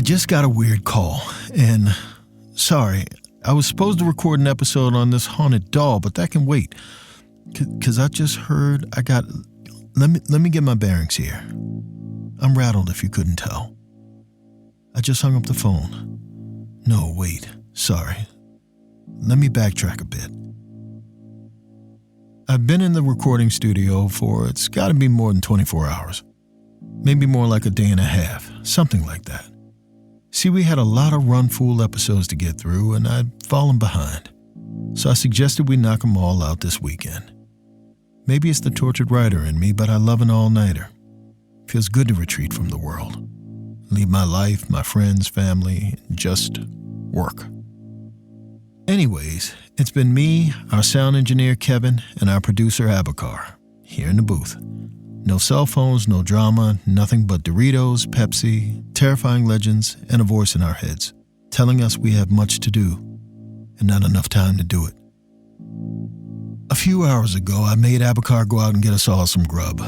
just got a weird call, and sorry, I was supposed to record an episode on this haunted doll, but that can wait. Because I just heard let me get my bearings here. I'm rattled if you couldn't tell. I just hung up the phone. No, wait, sorry. Let me backtrack a bit. I've been in the recording studio for, it's gotta be more than 24 hours. Maybe more like a day and a half, something like that. See, we had a lot of Run Fool episodes to get through, and I'd fallen behind. So I suggested we knock them all out this weekend. Maybe it's the tortured writer in me, but I love an all-nighter. Feels good to retreat from the world. Leave my life, my friends, family, and just work. Anyways, it's been me, our sound engineer Kevin, and our producer Abakar, here in the booth. No cell phones, no drama, nothing but Doritos, Pepsi, terrifying legends, and a voice in our heads, telling us we have much to do, and not enough time to do it. A few hours ago, I made Abakar go out and get us all some grub,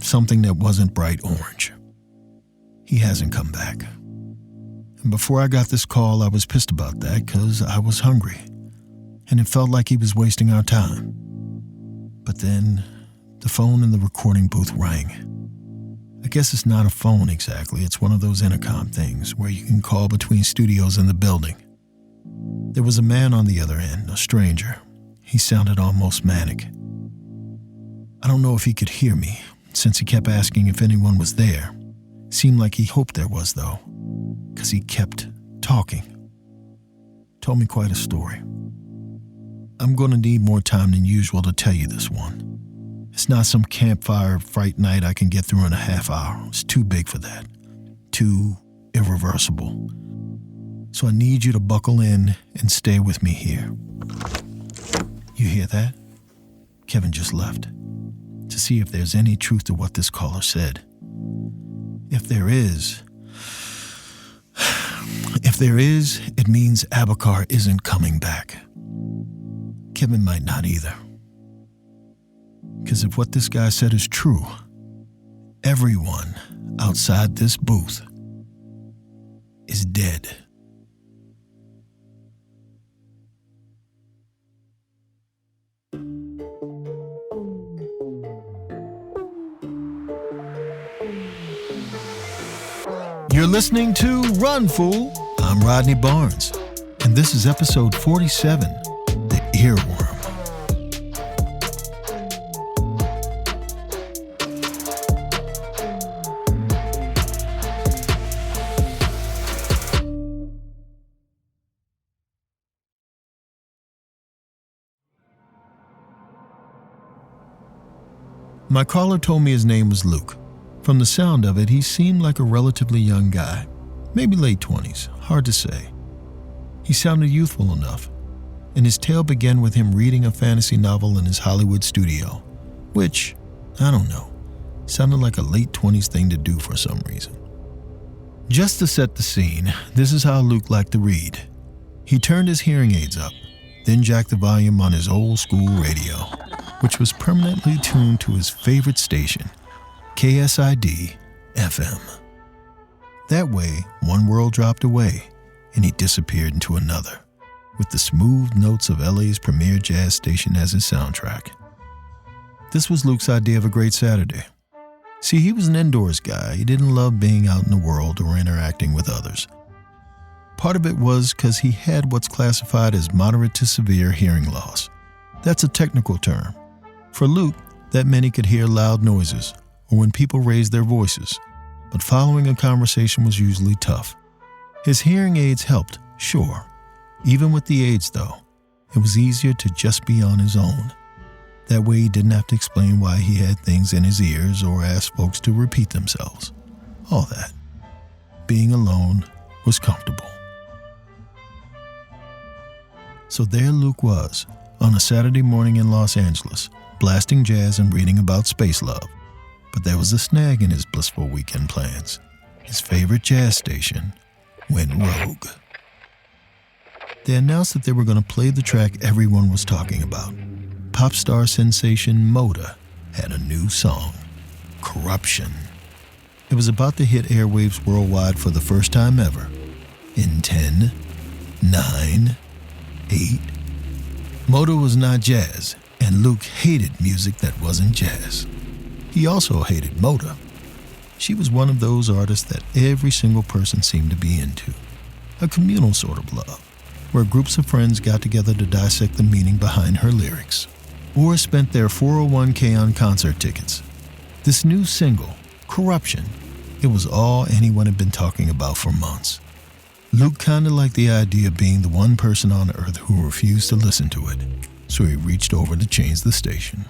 something that wasn't bright orange. He hasn't come back. And before I got this call, I was pissed about that because I was hungry, and it felt like he was wasting our time. But then, the phone in the recording booth rang. I guess it's not a phone exactly, it's one of those intercom things where you can call between studios in the building. There was a man on the other end, a stranger. He sounded almost manic. I don't know if he could hear me, since he kept asking if anyone was there. Seemed like he hoped there was, though, because he kept talking. Told me quite a story. I'm going to need more time than usual to tell you this one. It's not some campfire fright night I can get through in a half hour. It's too big for that. Too irreversible. So I need you to buckle in and stay with me here. You hear that? Kevin just left. To see if there's any truth to what this caller said. If there is, it means Abakar isn't coming back. Kevin might not either. Because if what this guy said is true, everyone outside this booth is dead. You're listening to Run Fool. I'm Rodney Barnes, and this is episode 47, The Earworm. My caller told me his name was Luke. From the sound of it, he seemed like a relatively young guy, maybe late 20s, hard to say. He sounded youthful enough, and his tale began with him reading a fantasy novel in his Hollywood studio, which, I don't know, sounded like a late 20s thing to do for some reason. Just to set the scene, this is how Luke liked to read. He turned his hearing aids up, then jacked the volume on his old school radio, which was permanently tuned to his favorite station, KSID FM. That way, one world dropped away, and he disappeared into another, with the smooth notes of LA's premier jazz station as his soundtrack. This was Luke's idea of a great Saturday. See, he was an indoors guy. He didn't love being out in the world or interacting with others. Part of it was because he had what's classified as moderate to severe hearing loss. That's a technical term. For Luke, that meant he could hear loud noises, or when people raised their voices, but following a conversation was usually tough. His hearing aids helped, sure. Even with the aids, though, it was easier to just be on his own. That way he didn't have to explain why he had things in his ears or ask folks to repeat themselves. All that. Being alone was comfortable. So there Luke was, on a Saturday morning in Los Angeles, blasting jazz and reading about space love. But there was a snag in his blissful weekend plans. His favorite jazz station went rogue. They announced that they were going to play the track everyone was talking about. Pop star sensation Moda had a new song, Corruption. It was about to hit airwaves worldwide for the first time ever. In 10, 9, 8. Moda was not jazz, and Luke hated music that wasn't jazz. He also hated Moda. She was one of those artists that every single person seemed to be into. A communal sort of love, where groups of friends got together to dissect the meaning behind her lyrics, or spent their 401k on concert tickets. This new single, Corruption, it was all anyone had been talking about for months. Luke kinda liked the idea of being the one person on earth who refused to listen to it, so he reached over to change the station.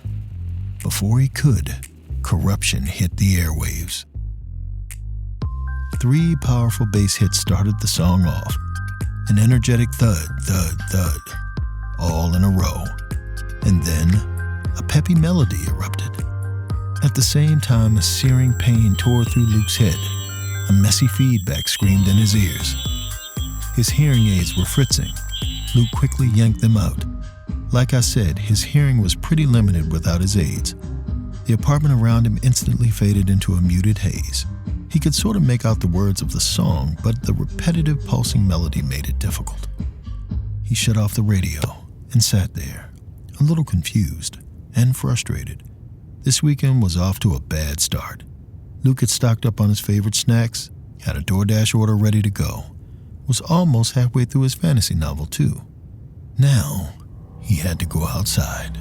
Before he could, Corruption hit the airwaves. 3 powerful bass hits started the song off. An energetic thud, thud, thud, all in a row. And then, a peppy melody erupted. At the same time, a searing pain tore through Luke's head. A messy feedback screamed in his ears. His hearing aids were fritzing. Luke quickly yanked them out. Like I said, his hearing was pretty limited without his aids. The apartment around him instantly faded into a muted haze. He could sort of make out the words of the song, but the repetitive pulsing melody made it difficult. He shut off the radio and sat there, a little confused and frustrated. This weekend was off to a bad start. Luke had stocked up on his favorite snacks, had a DoorDash order ready to go, was almost halfway through his fantasy novel too. Now, he had to go outside.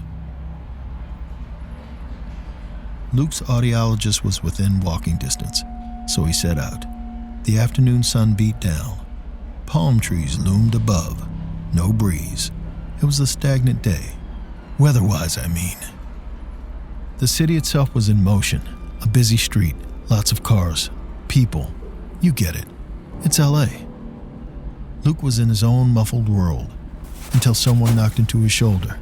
Luke's audiologist was within walking distance, so he set out. The afternoon sun beat down. Palm trees loomed above. No breeze. It was a stagnant day. Weather-wise, I mean. The city itself was in motion. A busy street, lots of cars, people. You get it. It's LA. Luke was in his own muffled world until someone knocked into his shoulder.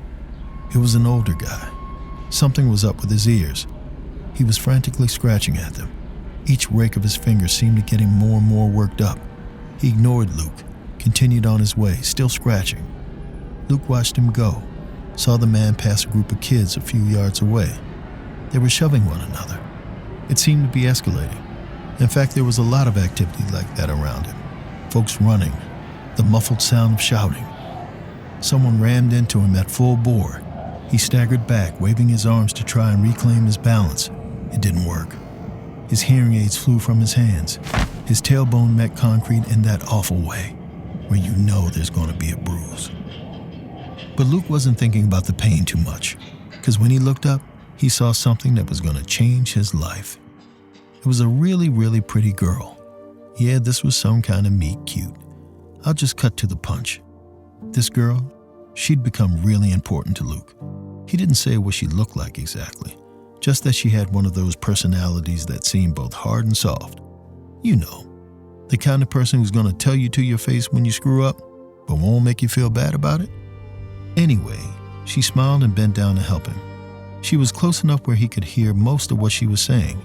It was an older guy. Something was up with his ears. He was frantically scratching at them. Each rake of his fingers seemed to get him more and more worked up. He ignored Luke, continued on his way, still scratching. Luke watched him go, saw the man pass a group of kids a few yards away. They were shoving one another. It seemed to be escalating. In fact, there was a lot of activity like that around him. Folks running, the muffled sound of shouting. Someone rammed into him at full bore. He staggered back, waving his arms to try and reclaim his balance. It didn't work. His hearing aids flew from his hands. His tailbone met concrete in that awful way, where you know there's going to be a bruise. But Luke wasn't thinking about the pain too much, because when he looked up, he saw something that was going to change his life. It was a really, really pretty girl. Yeah, this was some kind of meet cute. I'll just cut to the punch. This girl, she'd become really important to Luke. He didn't say what she looked like exactly, just that she had one of those personalities that seemed both hard and soft. You know, the kind of person who's going to tell you to your face when you screw up, but won't make you feel bad about it. Anyway, she smiled and bent down to help him. She was close enough where he could hear most of what she was saying,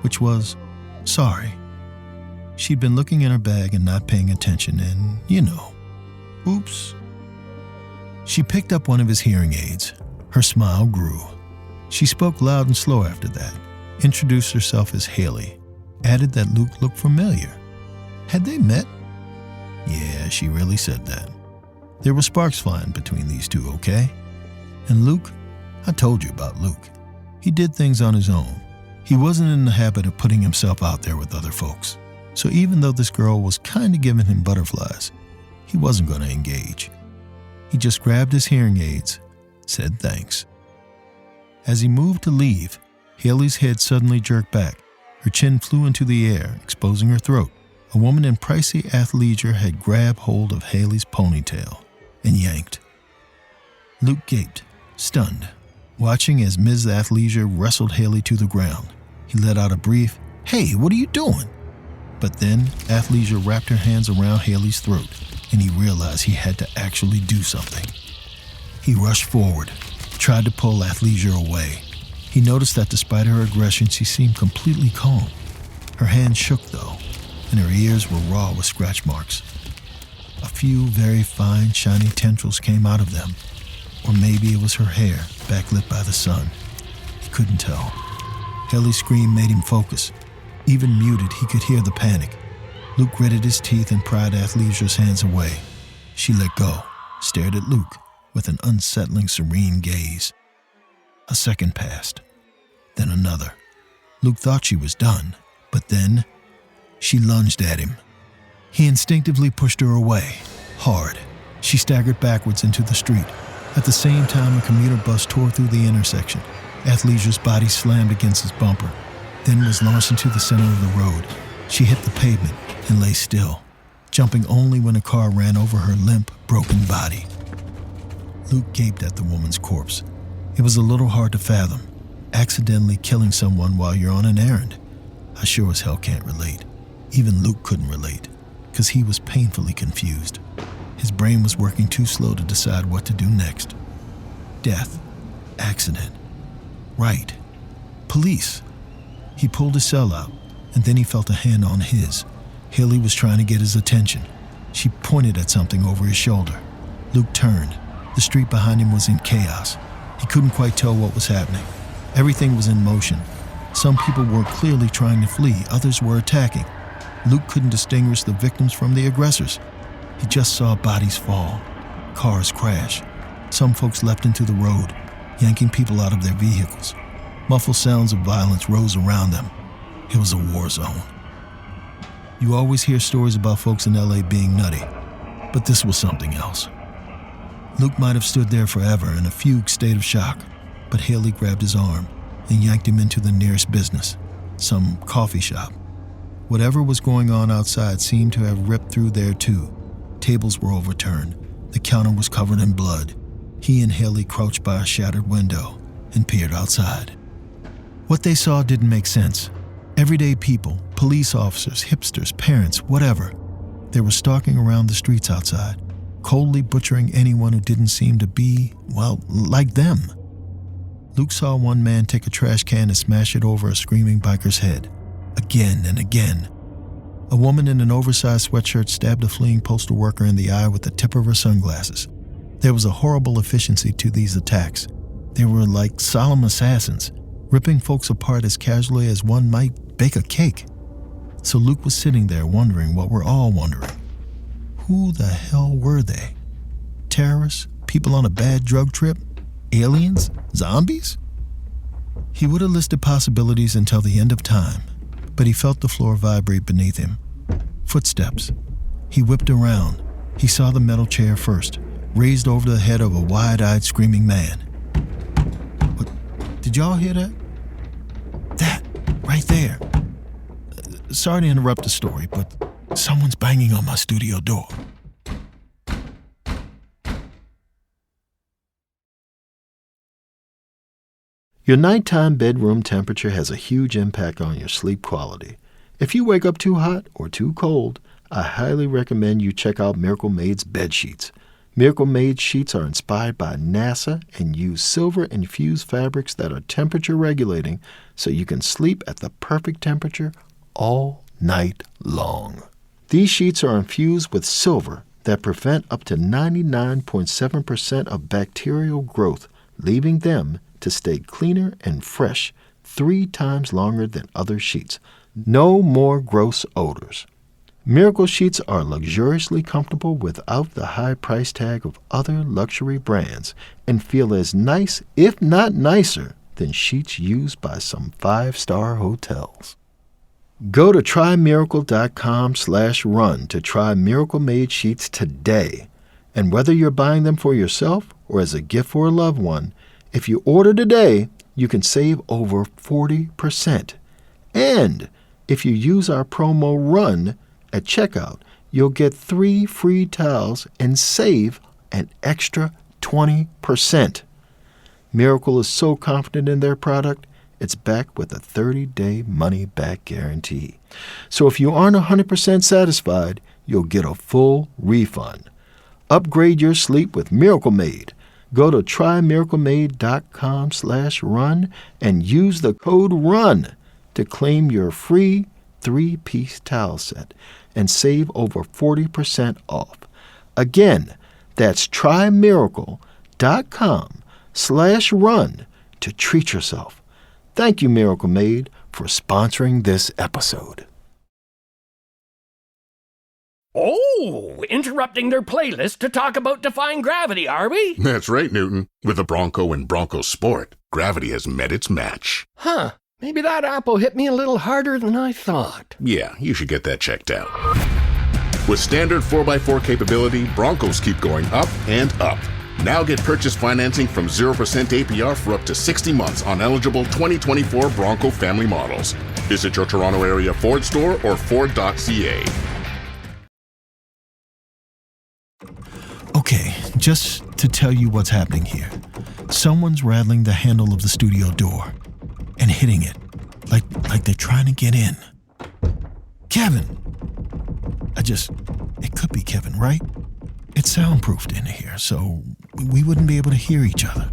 which was, sorry. She'd been looking in her bag and not paying attention and, you know, oops. She picked up one of his hearing aids. Her smile grew. She spoke loud and slow after that, introduced herself as Haley, added that Luke looked familiar. Had they met? Yeah, she really said that. There were sparks flying between these two, okay? And Luke? I told you about Luke. He did things on his own. He wasn't in the habit of putting himself out there with other folks. So even though this girl was kind of giving him butterflies, he wasn't going to engage. He just grabbed his hearing aids, said thanks. As he moved to leave, Haley's head suddenly jerked back. Her chin flew into the air, exposing her throat. A woman in pricey athleisure had grabbed hold of Haley's ponytail and yanked. Luke gaped, stunned, watching as Ms. Athleisure wrestled Haley to the ground. He let out a brief, "Hey, what are you doing?" But then Athleisure wrapped her hands around Haley's throat, and he realized he had to actually do something. He rushed forward, tried to pull Athleisure away. He noticed that despite her aggression, she seemed completely calm. Her hands shook, though, and her ears were raw with scratch marks. A few very fine, shiny tendrils came out of them. Or maybe it was her hair, backlit by the sun. He couldn't tell. Haley's scream made him focus. Even muted, he could hear the panic. Luke gritted his teeth and pried Athlesia's hands away. She let go, stared at Luke with an unsettling, serene gaze. A second passed, then another. Luke thought she was done, but then she lunged at him. He instinctively pushed her away, hard. She staggered backwards into the street. At the same time, a commuter bus tore through the intersection. Athlesia's body slammed against his bumper, then was launched into the center of the road. She hit the pavement and lay still, jumping only when a car ran over her limp, broken body. Luke gaped at the woman's corpse. It was a little hard to fathom, accidentally killing someone while you're on an errand. I sure as hell can't relate. Even Luke couldn't relate, because he was painfully confused. His brain was working too slow to decide what to do next. Death. Accident. Right. Police. He pulled his cell out, and then he felt a hand on his. Haley was trying to get his attention. She pointed at something over his shoulder. Luke turned. The street behind him was in chaos. He couldn't quite tell what was happening. Everything was in motion. Some people were clearly trying to flee, others were attacking. Luke couldn't distinguish the victims from the aggressors. He just saw bodies fall, cars crash. Some folks leapt into the road, yanking people out of their vehicles. Muffled sounds of violence rose around them. It was a war zone. You always hear stories about folks in LA being nutty, but this was something else. Luke might have stood there forever in a fugue state of shock, but Haley grabbed his arm and yanked him into the nearest business, some coffee shop. Whatever was going on outside seemed to have ripped through there too. Tables were overturned. The counter was covered in blood. He and Haley crouched by a shattered window and peered outside. What they saw didn't make sense. Everyday people, police officers, hipsters, parents, whatever. They were stalking around the streets outside, coldly butchering anyone who didn't seem to be, well, like them. Luke saw one man take a trash can and smash it over a screaming biker's head. Again and again. A woman in an oversized sweatshirt stabbed a fleeing postal worker in the eye with the tip of her sunglasses. There was a horrible efficiency to these attacks. They were like solemn assassins, ripping folks apart as casually as one might bake a cake. So Luke was sitting there wondering what we're all wondering. Who the hell were they? Terrorists? People on a bad drug trip? Aliens? Zombies? He would have listed possibilities until the end of time, but he felt the floor vibrate beneath him. Footsteps. He whipped around. He saw the metal chair first, raised over the head of a wide-eyed screaming man. What? Did y'all hear that? That, right there. Sorry to interrupt the story, but someone's banging on my studio door. Your nighttime bedroom temperature has a huge impact on your sleep quality. If you wake up too hot or too cold, I highly recommend you check out Miracle Made's bed sheets. Miracle Made sheets are inspired by NASA and use silver-infused fabrics that are temperature regulating so you can sleep at the perfect temperature all night long. These sheets are infused with silver that prevent up to 99.7% of bacterial growth, leaving them to stay cleaner and fresh 3 times longer than other sheets. No more gross odors. Miracle sheets are luxuriously comfortable without the high price tag of other luxury brands and feel as nice, if not nicer, than sheets used by some 5-star hotels. Go to trymiracle.com/run to try Miracle Made sheets today. And whether you're buying them for yourself or as a gift for a loved one, if you order today, you can save over 40%. And if you use our promo RUN at checkout, you'll get 3 free towels and save an extra 20%. Miracle is so confident in their product, it's backed with a 30-day money-back guarantee. So if you aren't 100% satisfied, you'll get a full refund. Upgrade your sleep with Miracle Made. Go to trymiraclemade.com/run and use the code RUN to claim your free 3-piece towel set and save over 40% off. Again, that's trymiracle.com/run to treat yourself. Thank you, Miracle Made, for sponsoring this episode. Oh, interrupting their playlist to talk about Defying Gravity, are we? That's right, Newton. With the Bronco and Bronco Sport, gravity has met its match. Huh. Maybe that apple hit me a little harder than I thought. Yeah, you should get that checked out. With standard 4x4 capability, Broncos keep going up and up. Now get purchase financing from 0% APR for up to 60 months on eligible 2024 Bronco family models. Visit your Toronto area Ford store or Ford.ca. Okay, just to tell you what's happening here. Someone's rattling the handle of the studio door and hitting it like they're trying to get in. Kevin! It could be Kevin, right? It's soundproofed in here, so we wouldn't be able to hear each other.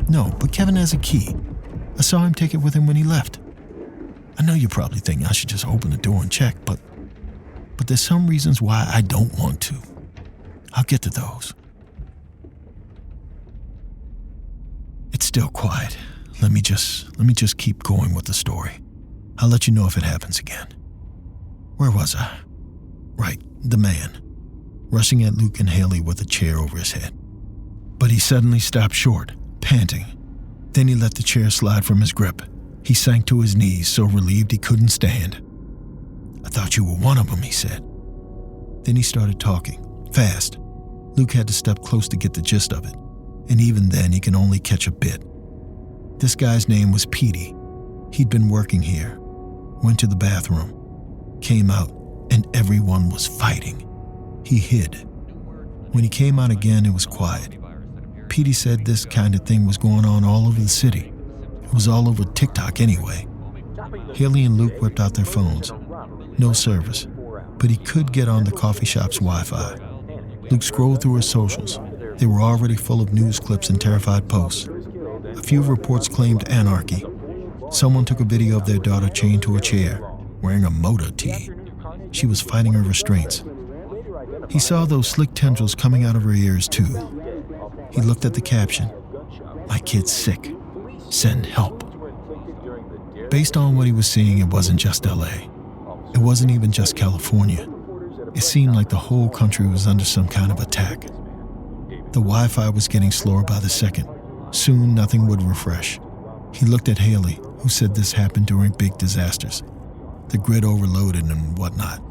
No, but Kevin has a key. I saw him take it with him when he left. I know you probably think I should just open the door and check, but there's some reasons why I don't want to. I'll get to those. It's still quiet. Let me just keep going with the story. I'll let you know if it happens again. Where was I? Right, the man, rushing at Luke and Haley with a chair over his head. But he suddenly stopped short, panting. Then he let the chair slide from his grip. He sank to his knees, so relieved he couldn't stand. "I thought you were one of them," he said. Then he started talking, fast. Luke had to step close to get the gist of it, and even then he could only catch a bit. This guy's name was Petey. He'd been working here, went to the bathroom, came out, and everyone was fighting. He hid. When he came out again, it was quiet. Petey said this kind of thing was going on all over the city. It was all over TikTok anyway. Haley and Luke whipped out their phones. No service, but he could get on the coffee shop's Wi-Fi. Luke scrolled through his socials. They were already full of news clips and terrified posts. A few reports claimed anarchy. Someone took a video of their daughter chained to a chair, wearing a motor tee. She was fighting her restraints. He saw those slick tendrils coming out of her ears, too. He looked at the caption, "My kid's sick. Send help." Based on what he was seeing, it wasn't just LA. It wasn't even just California. It seemed like the whole country was under some kind of attack. The Wi-Fi was getting slower by the second. Soon, nothing would refresh. He looked at Haley, who said this happened during big disasters. The grid overloaded and whatnot.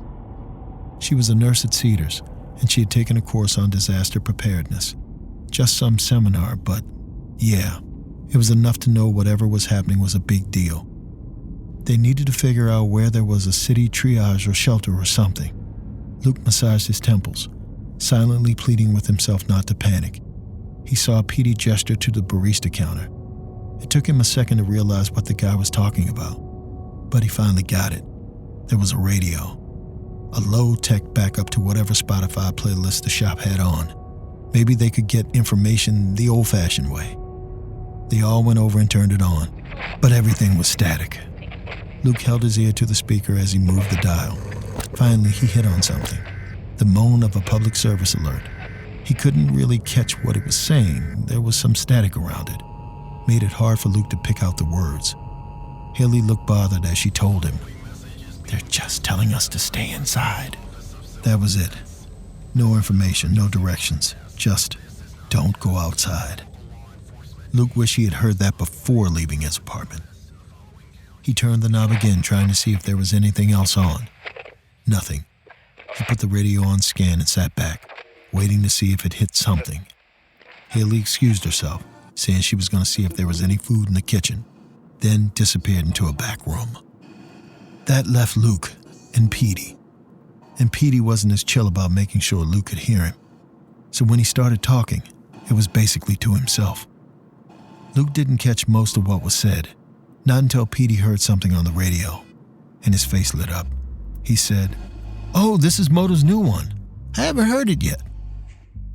She was a nurse at Cedars, and she had taken a course on disaster preparedness. Just some seminar, but yeah, it was enough to know whatever was happening was a big deal. They needed to figure out where there was a city triage or shelter or something. Luke massaged his temples, silently pleading with himself not to panic. He saw Petey gesture to the barista counter. It took him a second to realize what the guy was talking about, but he finally got it. There was a radio, a low-tech backup to whatever Spotify playlist the shop had on. Maybe they could get information the old-fashioned way. They all went over and turned it on, but everything was static. Luke held his ear to the speaker as he moved the dial. Finally, he hit on something, the moan of a public service alert. He couldn't really catch what it was saying. There was some static around it. Made it hard for Luke to pick out the words. Haley looked bothered as she told him, "They're just telling us to stay inside." That was it. No information, no directions. Just, don't go outside. Luke wished he had heard that before leaving his apartment. He turned the knob again, trying to see if there was anything else on. Nothing. He put the radio on scan and sat back, waiting to see if it hit something. Haley excused herself, saying she was going to see if there was any food in the kitchen, then disappeared into a back room. That left Luke and Petey. And Petey wasn't as chill about making sure Luke could hear him. So when he started talking, it was basically to himself. Luke didn't catch most of what was said, not until Petey heard something on the radio, and his face lit up. He said, "Oh, this is Moto's new one. I haven't heard it yet."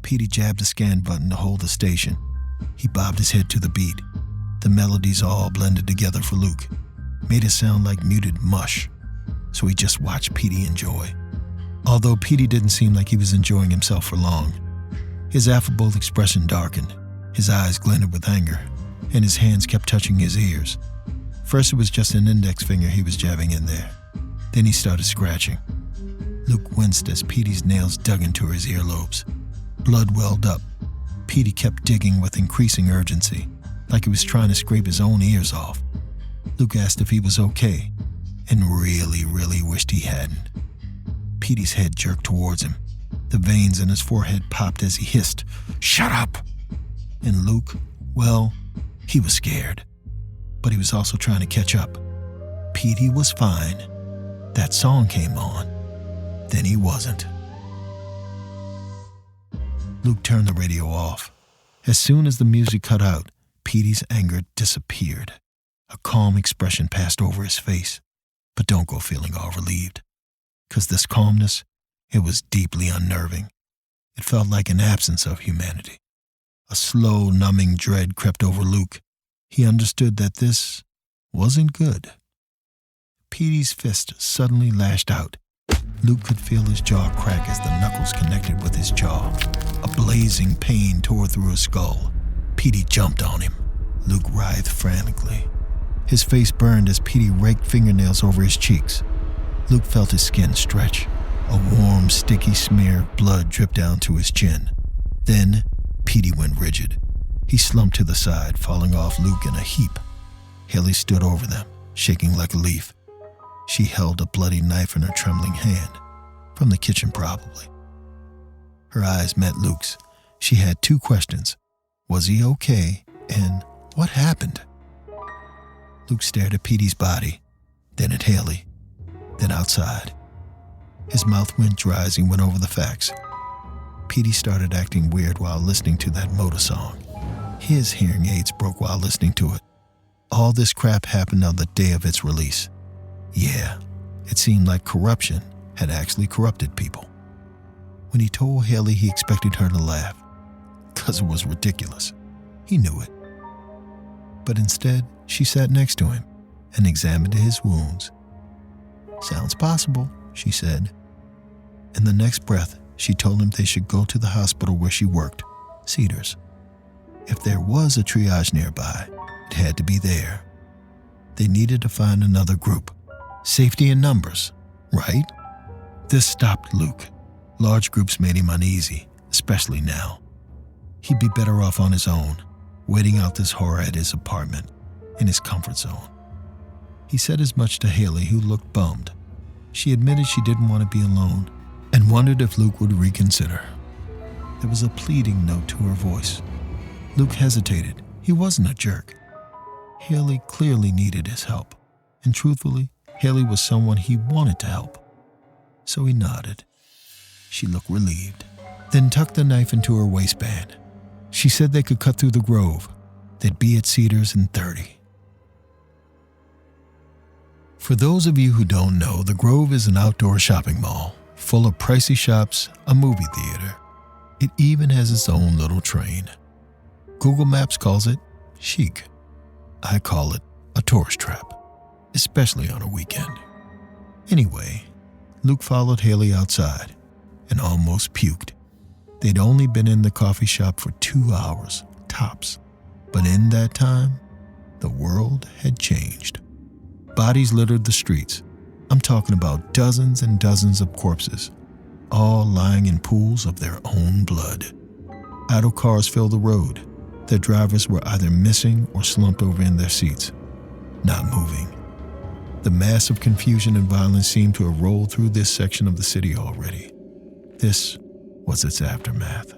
Petey jabbed the scan button to hold the station. He bobbed his head to the beat. The melodies all blended together for Luke, made it sound like muted mush, so he just watched Petey enjoy. Although Petey didn't seem like he was enjoying himself for long. His affable expression darkened, his eyes glinted with anger, and his hands kept touching his ears. First it was just an index finger he was jabbing in there. Then he started scratching. Luke winced as Petey's nails dug into his earlobes. Blood welled up. Petey kept digging with increasing urgency, like he was trying to scrape his own ears off. Luke asked if he was okay, and really wished he hadn't. Petey's head jerked towards him. The veins in his forehead popped as he hissed, "Shut up!" And Luke, well, he was scared. But he was also trying to catch up. Petey was fine. That song came on. Then he wasn't. Luke turned the radio off. As soon as the music cut out, Petey's anger disappeared. A calm expression passed over his face. But don't go feeling all relieved. 'Cause this calmness, it was deeply unnerving. It felt like an absence of humanity. A slow, numbing dread crept over Luke. He understood that this wasn't good. Petey's fist suddenly lashed out. Luke could feel his jaw crack as the knuckles connected with his jaw. A blazing pain tore through his skull. Petey jumped on him. Luke writhed frantically. His face burned as Petey raked fingernails over his cheeks. Luke felt his skin stretch. A warm, sticky smear of blood dripped down to his chin. Then, Petey went rigid. He slumped to the side, falling off Luke in a heap. Haley stood over them, shaking like a leaf. She held a bloody knife in her trembling hand, from the kitchen probably. Her eyes met Luke's. She had two questions. Was he okay? And what happened? Luke stared at Petey's body, then at Haley, then outside. His mouth went dry as he went over the facts. Petey started acting weird while listening to that motor song. His hearing aids broke while listening to it. All this crap happened on the day of its release. Yeah, it seemed like corruption had actually corrupted people. When he told Haley he expected her to laugh, 'cause it was ridiculous. He knew it. But instead, she sat next to him and examined his wounds. "Sounds possible," she said. In the next breath, she told him they should go to the hospital where she worked, Cedars. If there was a triage nearby, it had to be there. They needed to find another group. Safety in numbers, right? This stopped Luke. Large groups made him uneasy, especially now. He'd be better off on his own, waiting out this horror at his apartment, in his comfort zone. He said as much to Haley, who looked bummed. She admitted she didn't want to be alone and wondered if Luke would reconsider. There was a pleading note to her voice. Luke hesitated. He wasn't a jerk. Haley clearly needed his help, and truthfully, Haley was someone he wanted to help. So he nodded. She looked relieved, then tucked the knife into her waistband. She said they could cut through the grove. They'd be at Cedars in 30. For those of you who don't know, the Grove is an outdoor shopping mall, full of pricey shops, a movie theater. It even has its own little train. Google Maps calls it chic. I call it a tourist trap, especially on a weekend. Anyway, Luke followed Haley outside and almost puked. They'd only been in the coffee shop for 2 hours, tops. But in that time, the world had changed. Bodies littered the streets. I'm talking about dozens and dozens of corpses, all lying in pools of their own blood. Idle cars filled the road. Their drivers were either missing or slumped over in their seats, not moving. The mass of confusion and violence seemed to have rolled through this section of the city already. This was its aftermath.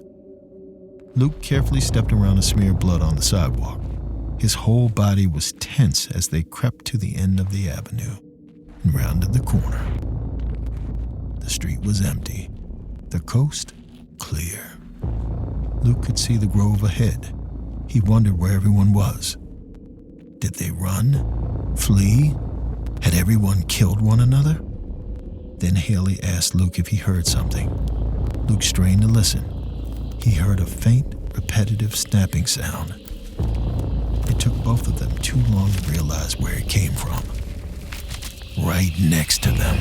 Luke carefully stepped around a smear of blood on the sidewalk. His whole body was tense as they crept to the end of the avenue and rounded the corner. The street was empty. The coast, clear. Luke could see the grove ahead. He wondered where everyone was. Did they run? Flee? Had everyone killed one another? Then Haley asked Luke if he heard something. Luke strained to listen. He heard a faint, repetitive snapping sound. It took both of them too long to realize where it came from. Right next to them.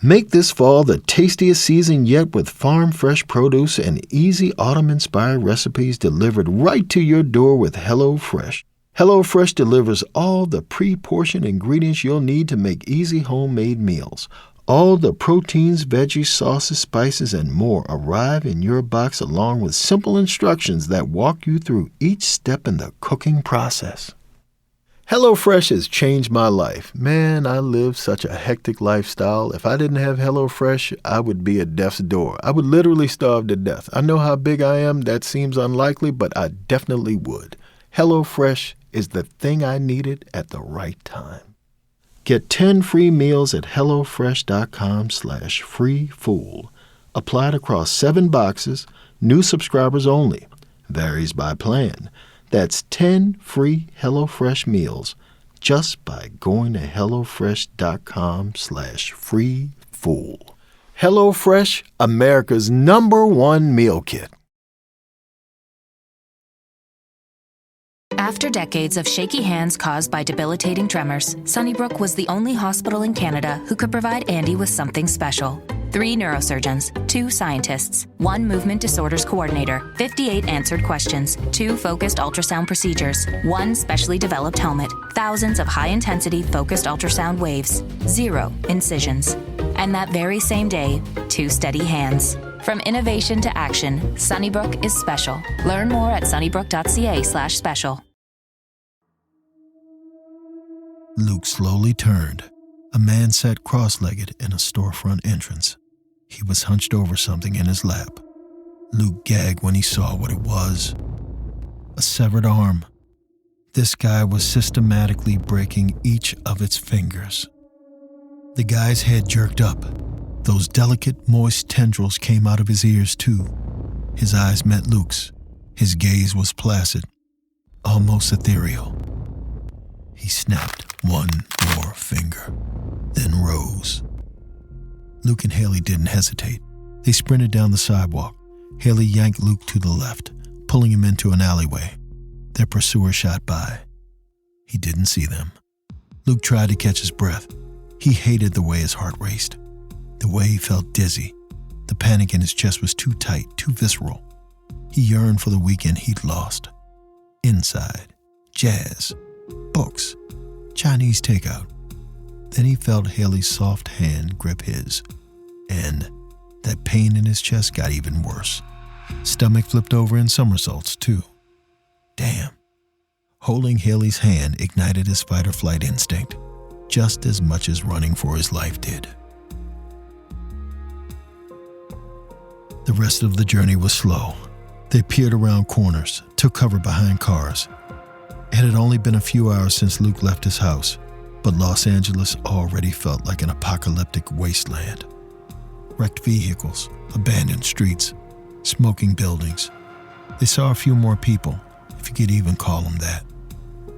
Make this fall the tastiest season yet with farm-fresh produce and easy autumn-inspired recipes delivered right to your door with HelloFresh. HelloFresh delivers all the pre-portioned ingredients you'll need to make easy homemade meals. All the proteins, veggies, sauces, spices, and more arrive in your box along with simple instructions that walk you through each step in the cooking process. HelloFresh has changed my life. Man, I live such a hectic lifestyle. If I didn't have HelloFresh, I would be at death's door. I would literally starve to death. I know how big I am. That seems unlikely, but I definitely would. HelloFresh is the thing I needed at the right time. Get 10 free meals at HelloFresh.com/freefool. Applied across 7 boxes, new subscribers only. Varies by plan. That's 10 free HelloFresh meals just by going to HelloFresh.com/freefool. HelloFresh, America's #1 meal kit. After decades of shaky hands caused by debilitating tremors, Sunnybrook was the only hospital in Canada who could provide Andy with something special. 3 neurosurgeons, 2 scientists, 1 movement disorders coordinator, 58 answered questions, 2 focused ultrasound procedures, 1 specially developed helmet, thousands of high-intensity focused ultrasound waves, 0 incisions. And that very same day, 2 steady hands. From innovation to action, Sunnybrook is special. Learn more at sunnybrook.ca/special. Luke slowly turned. A man sat cross-legged in a storefront entrance. He was hunched over something in his lap. Luke gagged when he saw what it was. A severed arm. This guy was systematically breaking each of its fingers. The guy's head jerked up. Those delicate, moist tendrils came out of his ears, too. His eyes met Luke's. His gaze was placid, almost ethereal. He snapped one more finger, then rose. Luke and Haley didn't hesitate. They sprinted down the sidewalk. Haley yanked Luke to the left, pulling him into an alleyway. Their pursuer shot by. He didn't see them. Luke tried to catch his breath. He hated the way his heart raced, the way he felt dizzy. The panic in his chest was too tight, too visceral. He yearned for the weekend he'd lost. Inside, jazz, books, Chinese takeout. Then he felt Haley's soft hand grip his, and that pain in his chest got even worse. Stomach flipped over in somersaults, too. Damn. Holding Haley's hand ignited his fight-or-flight instinct, just as much as running for his life did. The rest of the journey was slow. They peered around corners, took cover behind cars. It had only been a few hours since Luke left his house, but Los Angeles already felt like an apocalyptic wasteland. Wrecked vehicles, abandoned streets, smoking buildings. They saw a few more people, if you could even call them that.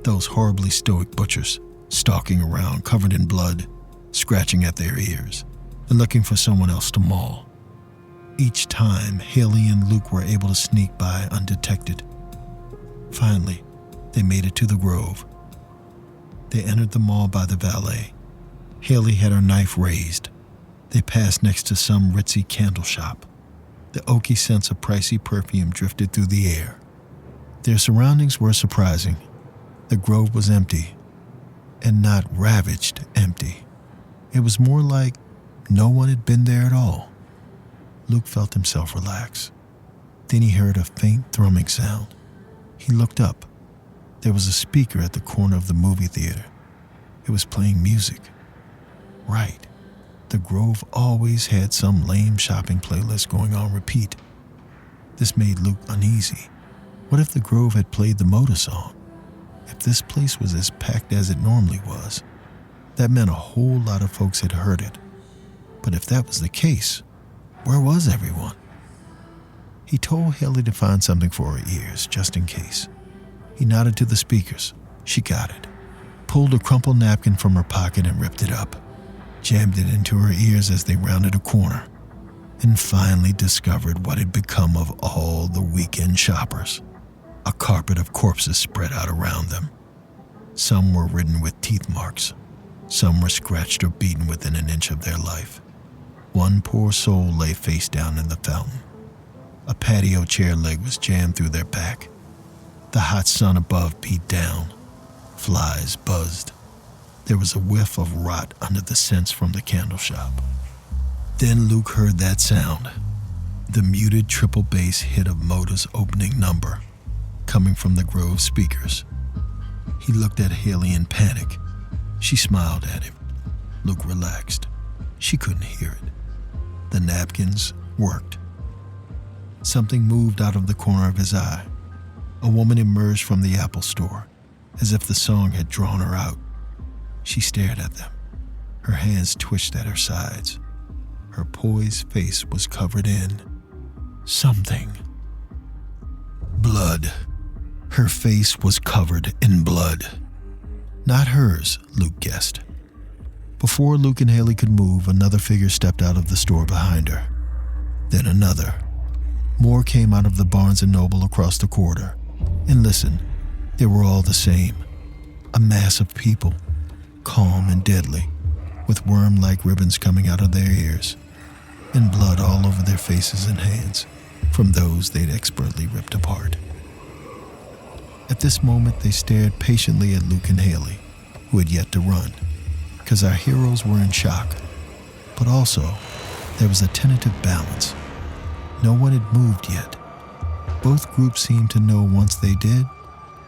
Those horribly stoic butchers, stalking around covered in blood, scratching at their ears, and looking for someone else to maul. Each time, Haley and Luke were able to sneak by undetected. Finally, they made it to the Grove. They entered the mall by the valet. Haley had her knife raised. They passed next to some ritzy candle shop. The oaky scents of pricey perfume drifted through the air. Their surroundings were surprising. The Grove was empty, and not ravaged empty. It was more like no one had been there at all. Luke felt himself relax. Then he heard a faint thrumming sound. He looked up. There was a speaker at the corner of the movie theater. It was playing music. Right. The Grove always had some lame shopping playlist going on repeat. This made Luke uneasy. What if the Grove had played the Motor song? If this place was as packed as it normally was, that meant a whole lot of folks had heard it. But if that was the case, where was everyone? He told Haley to find something for her ears, just in case. He nodded to the speakers. She got it. Pulled a crumpled napkin from her pocket and ripped it up. Jammed it into her ears as they rounded a corner. And finally discovered what had become of all the weekend shoppers. A carpet of corpses spread out around them. Some were ridden with teeth marks. Some were scratched or beaten within an inch of their life. One poor soul lay face down in the fountain. A patio chair leg was jammed through their back. The hot sun above beat down. Flies buzzed. There was a whiff of rot under the scents from the candle shop. Then Luke heard that sound. The muted triple bass hit of Moda's opening number, coming from the Grove speakers. He looked at Haley in panic. She smiled at him. Luke relaxed. She couldn't hear it. The napkins worked. Something moved out of the corner of his eye. A woman emerged from the Apple store, as if the song had drawn her out. She stared at them. Her hands twitched at her sides. Her poised face was covered in something. Blood. Her face was covered in blood. Not hers, Luke guessed. Before Luke and Haley could move, another figure stepped out of the store behind her. Then another. More came out of the Barnes & Noble across the corridor. And listen, they were all the same. A mass of people, calm and deadly, with worm-like ribbons coming out of their ears, and blood all over their faces and hands, from those they'd expertly ripped apart. At this moment, they stared patiently at Luke and Haley, who had yet to run, because our heroes were in shock. But also, there was a tentative balance. No one had moved yet. Both groups seemed to know once they did,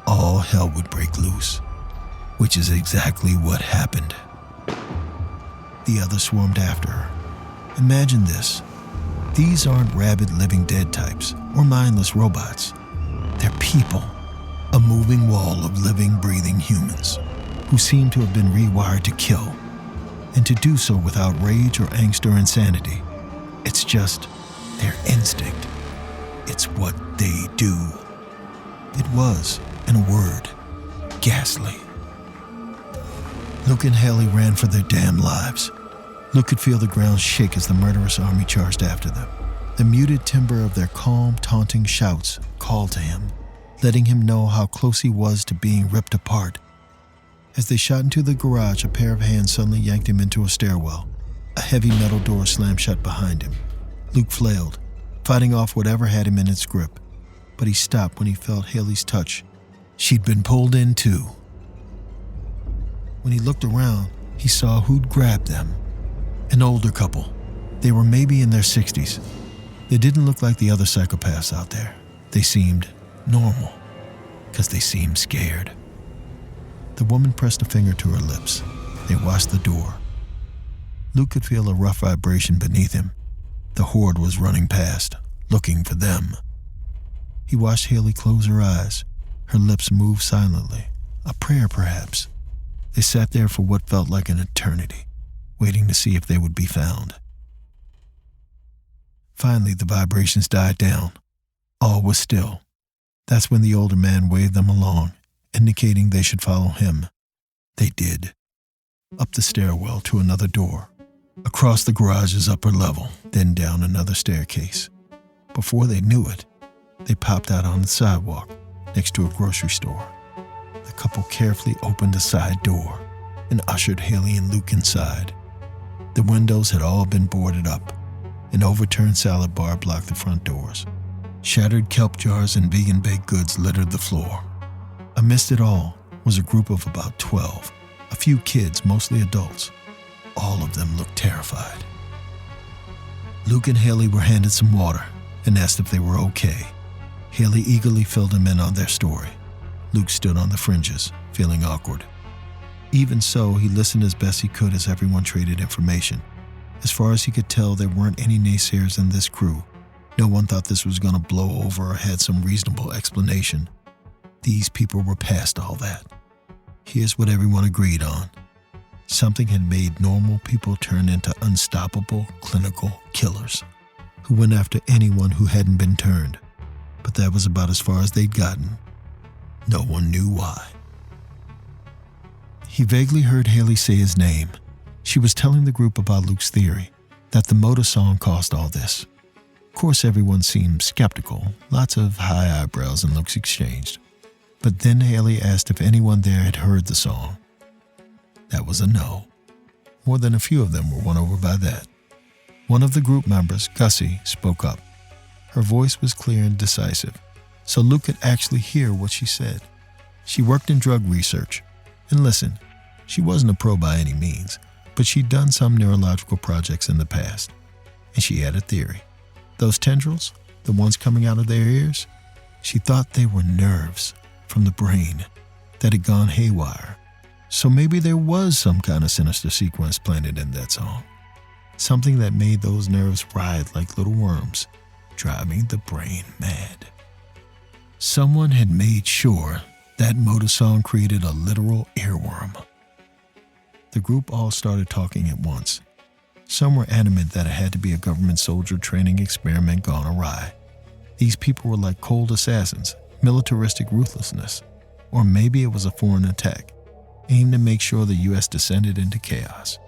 all hell would break loose, which is exactly what happened. The others swarmed after her. Imagine this. These aren't rabid living dead types or mindless robots. They're people, a moving wall of living, breathing humans who seem to have been rewired to kill, and to do so without rage or angst or insanity. It's just their instinct. It's what they do. It was, in a word, ghastly. Luke and Haley ran for their damn lives. Luke could feel the ground shake as the murderous army charged after them. The muted timbre of their calm, taunting shouts called to him, letting him know how close he was to being ripped apart. As they shot into the garage, a pair of hands suddenly yanked him into a stairwell. A heavy metal door slammed shut behind him. Luke flailed, fighting off whatever had him in its grip. But he stopped when he felt Haley's touch. She'd been pulled in too. When he looked around, he saw who'd grabbed them. An older couple. They were maybe in their 60s. They didn't look like the other psychopaths out there. They seemed normal, because they seemed scared. The woman pressed a finger to her lips. They watched the door. Luke could feel a rough vibration beneath him. The horde was running past, looking for them. He watched Haley close her eyes. Her lips moved silently. A prayer, perhaps. They sat there for what felt like an eternity, waiting to see if they would be found. Finally, the vibrations died down. All was still. That's when the older man waved them along, indicating they should follow him. They did. Up the stairwell to another door, across the garage's upper level, then down another staircase. Before they knew it, they popped out on the sidewalk next to a grocery store. The couple carefully opened a side door and ushered Haley and Luke inside. The windows had all been boarded up. An overturned salad bar blocked the front doors. Shattered kelp jars and vegan baked goods littered the floor. Amidst it all was a group of about 12, a few kids, mostly adults. All of them looked terrified. Luke and Haley were handed some water and asked if they were okay. Haley eagerly filled them in on their story. Luke stood on the fringes, feeling awkward. Even so, he listened as best he could as everyone traded information. As far as he could tell, there weren't any naysayers in this crew. No one thought this was going to blow over or had some reasonable explanation. These people were past all that. Here's what everyone agreed on. Something had made normal people turn into unstoppable clinical killers who went after anyone who hadn't been turned. But that was about as far as they'd gotten. No one knew why. He vaguely heard Haley say his name. She was telling the group about Luke's theory, that the Moda song caused all this. Of course, everyone seemed skeptical, lots of high eyebrows and looks exchanged. But then Haley asked if anyone there had heard the song. That was a no. More than a few of them were won over by that. One of the group members, Gussie, spoke up. Her voice was clear and decisive, so Luke could actually hear what she said. She worked in drug research. And listen, she wasn't a pro by any means, but she'd done some neurological projects in the past. And she had a theory. Those tendrils, the ones coming out of their ears, she thought they were nerves from the brain that had gone haywire. So maybe there was some kind of sinister sequence planted in that song. Something that made those nerves writhe like little worms, driving the brain mad. Someone had made sure that motor song created a literal earworm. The group all started talking at once. Some were adamant that it had to be a government soldier training experiment gone awry. These people were like cold assassins, militaristic ruthlessness. Or maybe it was a foreign attack, aimed to make sure the U.S. descended into chaos.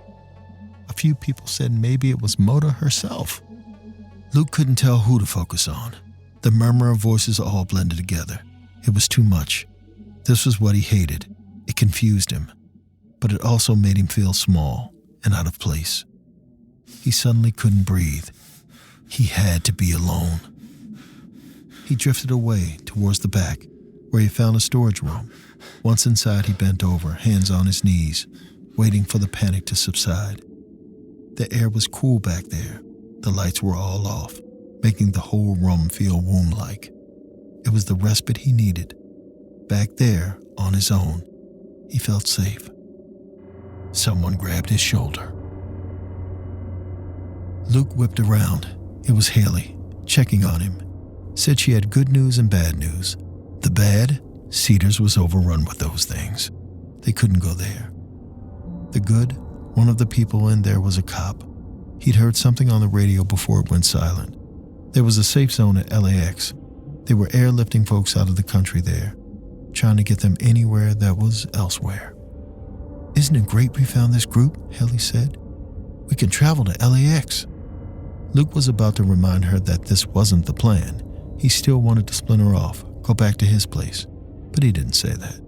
A few people said maybe it was Mota herself. Luke couldn't tell who to focus on. The murmur of voices all blended together. It was too much. This was what he hated. It confused him, but it also made him feel small and out of place. He suddenly couldn't breathe. He had to be alone. He drifted away towards the back, where he found a storage room. Once inside, he bent over, hands on his knees, waiting for the panic to subside. The air was cool back there. The lights were all off, making the whole room feel womb-like. It was the respite he needed. Back there, on his own, he felt safe. Someone grabbed his shoulder. Luke whipped around. It was Haley, checking on him. Said she had good news and bad news. The bad, Cedars was overrun with those things. They couldn't go there. The good, one of the people in there was a cop. He'd heard something on the radio before it went silent. There was a safe zone at LAX. They were airlifting folks out of the country there, trying to get them anywhere that was elsewhere. "Isn't it great we found this group?" Haley said. "We can travel to LAX." Luke was about to remind her that this wasn't the plan. He still wanted to splinter off, go back to his place. But he didn't say that,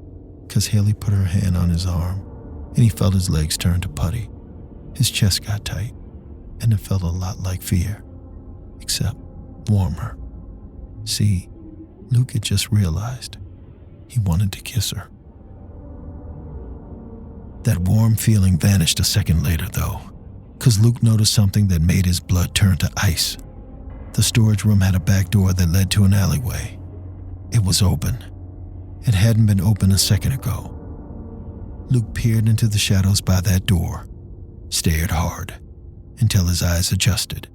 because Haley put her hand on his arm, and he felt his legs turn to putty. His chest got tight, and it felt a lot like fear, except warmer. See, Luke had just realized he wanted to kiss her. That warm feeling vanished a second later, though, because Luke noticed something that made his blood turn to ice. The storage room had a back door that led to an alleyway. It was open. It hadn't been open a second ago. Luke peered into the shadows by that door, stared hard, until his eyes adjusted,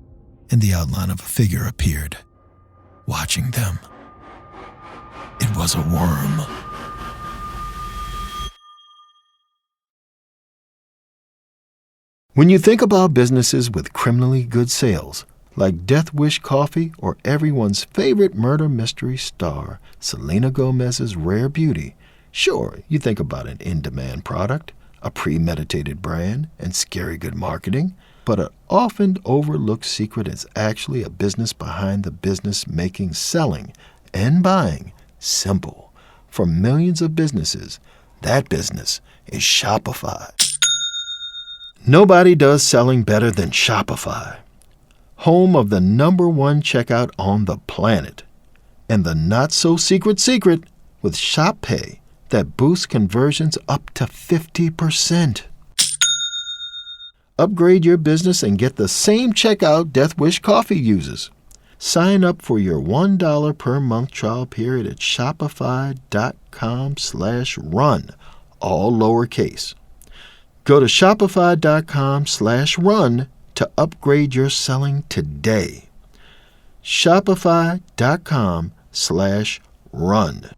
and the outline of a figure appeared, watching them. It was a worm. When you think about businesses with criminally good sales, like Death Wish Coffee or everyone's favorite murder mystery star, Selena Gomez's Rare Beauty, sure, you think about an in-demand product, a premeditated brand, and scary good marketing, but an often overlooked secret is actually a business behind the business making selling and buying simple. For millions of businesses, that business is Shopify. Nobody does selling better than Shopify, home of the #1 checkout on the planet, and the not-so-secret secret with Shop Pay that boosts conversions up to 50%. Upgrade your business and get the same checkout Death Wish Coffee uses. Sign up for your $1 per month trial period at shopify.com/run, all lowercase. Go to shopify.com/run to upgrade your selling today. Shopify.com/run.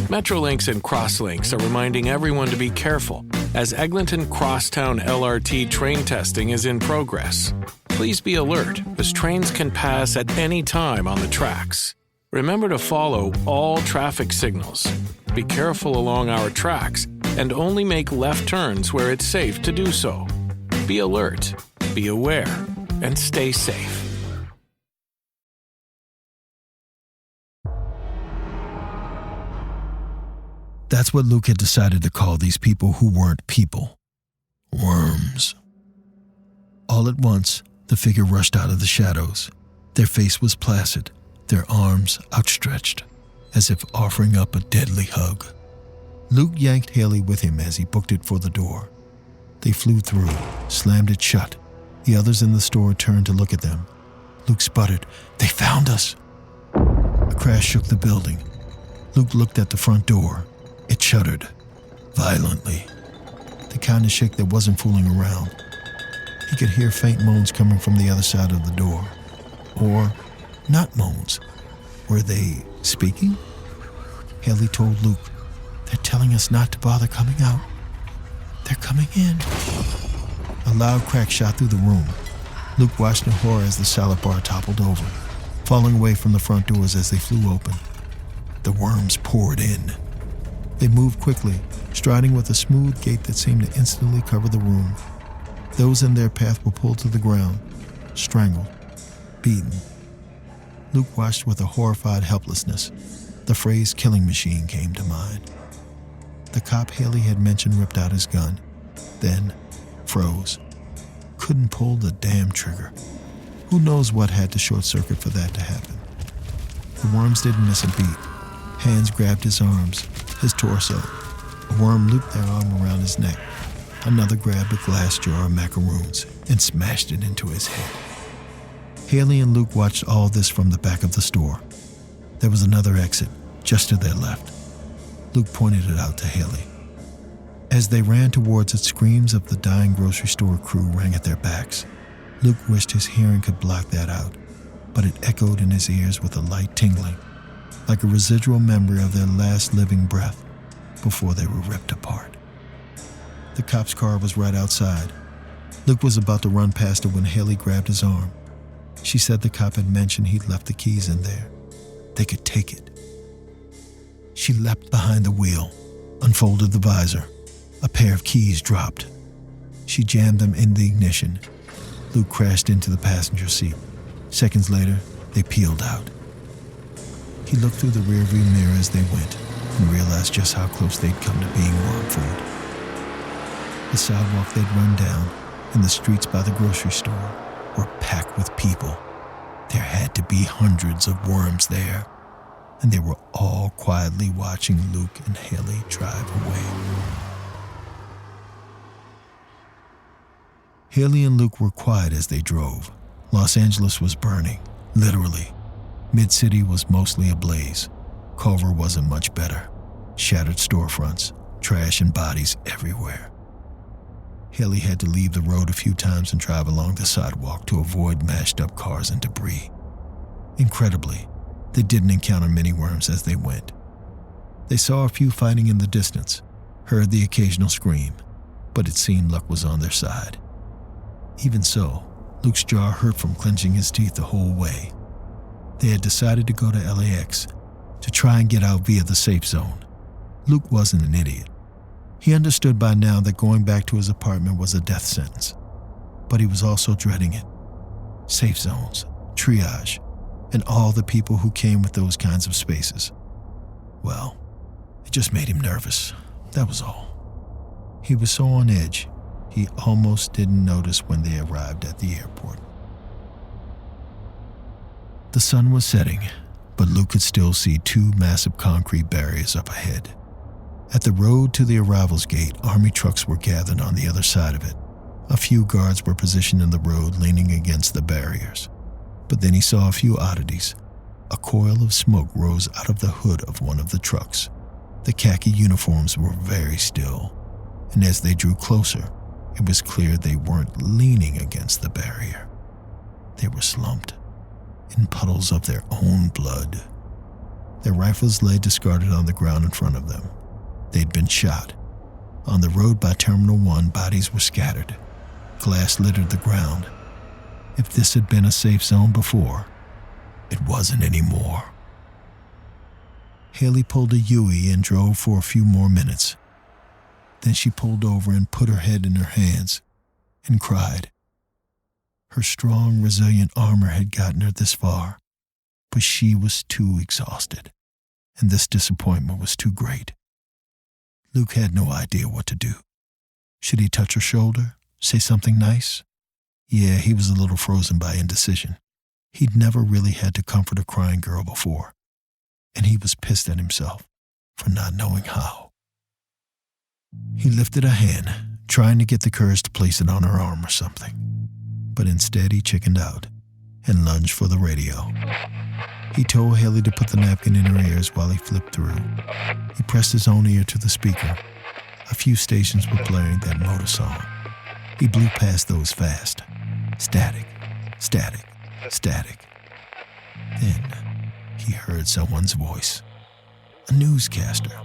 Metrolinx and Crosslinx are reminding everyone to be careful as Eglinton Crosstown LRT train testing is in progress. Please be alert as trains can pass at any time on the tracks. Remember to follow all traffic signals. Be careful along our tracks and only make left turns where it's safe to do so. Be alert, be aware, and stay safe. That's what Luke had decided to call these people who weren't people. Worms. All at once, the figure rushed out of the shadows. Their face was placid, their arms outstretched, as if offering up a deadly hug. Luke yanked Haley with him as he booked it for the door. They flew through, slammed it shut. The others in the store turned to look at them. Luke sputtered, "They found us!" A crash shook the building. Luke looked at the front door. It shuddered, violently. The kind of shake that wasn't fooling around. He could hear faint moans coming from the other side of the door. Or not moans. Were they speaking? Haley told Luke, "They're telling us not to bother coming out. They're coming in." A loud crack shot through the room. Luke watched in horror as the salad bar toppled over, falling away from the front doors as they flew open. The worms poured in. They moved quickly, striding with a smooth gait that seemed to instantly cover the room. Those in their path were pulled to the ground, strangled, beaten. Luke watched with a horrified helplessness. The phrase "killing machine" came to mind. The cop Haley had mentioned ripped out his gun, then froze. Couldn't pull the damn trigger. Who knows what had to short circuit for that to happen? The worms didn't miss a beat. Hands grabbed his arms, his torso. A worm looped their arm around his neck. Another grabbed a glass jar of macaroons and smashed it into his head. Haley and Luke watched all this from the back of the store. There was another exit, just to their left. Luke pointed it out to Haley. As they ran towards it, screams of the dying grocery store crew rang at their backs. Luke wished his hearing could block that out, but it echoed in his ears with a light tingling, like a residual memory of their last living breath before they were ripped apart. The cop's car was right outside. Luke was about to run past it when Haley grabbed his arm. She said the cop had mentioned he'd left the keys in there. They could take it. She leapt behind the wheel, unfolded the visor. A pair of keys dropped. She jammed them in the ignition. Luke crashed into the passenger seat. Seconds later, they peeled out. He looked through the rearview mirror as they went and realized just how close they'd come to being worm food. The sidewalk they'd run down and the streets by the grocery store were packed with people. There had to be hundreds of worms there, and they were all quietly watching Luke and Haley drive away. Haley and Luke were quiet as they drove. Los Angeles was burning, literally. Mid-city was mostly ablaze. Culver wasn't much better. Shattered storefronts, trash and bodies everywhere. Haley had to leave the road a few times and drive along the sidewalk to avoid mashed-up cars and debris. Incredibly, they didn't encounter many worms as they went. They saw a few fighting in the distance, heard the occasional scream, but it seemed luck was on their side. Even so, Luke's jaw hurt from clenching his teeth the whole way. They had decided to go to LAX to try and get out via the safe zone. Luke wasn't an idiot. He understood by now that going back to his apartment was a death sentence, but he was also dreading it. Safe zones, triage, and all the people who came with those kinds of spaces. Well, it just made him nervous, that was all. He was so on edge, he almost didn't notice when they arrived at the airport. The sun was setting, but Luke could still see two massive concrete barriers up ahead. At the road to the arrivals gate, army trucks were gathered on the other side of it. A few guards were positioned in the road, leaning against the barriers. But then he saw a few oddities. A coil of smoke rose out of the hood of one of the trucks. The khaki uniforms were very still, and as they drew closer, it was clear they weren't leaning against the barrier. They were slumped, in puddles of their own blood. Their rifles lay discarded on the ground in front of them. They'd been shot. On the road by Terminal 1, bodies were scattered. Glass littered the ground. If this had been a safe zone before, it wasn't anymore. Haley pulled a Yui and drove for a few more minutes. Then she pulled over and put her head in her hands and cried. Her strong, resilient armor had gotten her this far, but she was too exhausted, and this disappointment was too great. Luke had no idea what to do. Should he touch her shoulder? Say something nice? Yeah, he was a little frozen by indecision. He'd never really had to comfort a crying girl before, and he was pissed at himself for not knowing how. He lifted a hand, trying to get the courage to place it on her arm or something, but instead he chickened out and lunged for the radio. He told Haley to put the napkin in her ears while he flipped through. He pressed his own ear to the speaker. A few stations were blaring that motor song. He blew past those fast. Static, static, static. Then he heard someone's voice. A newscaster.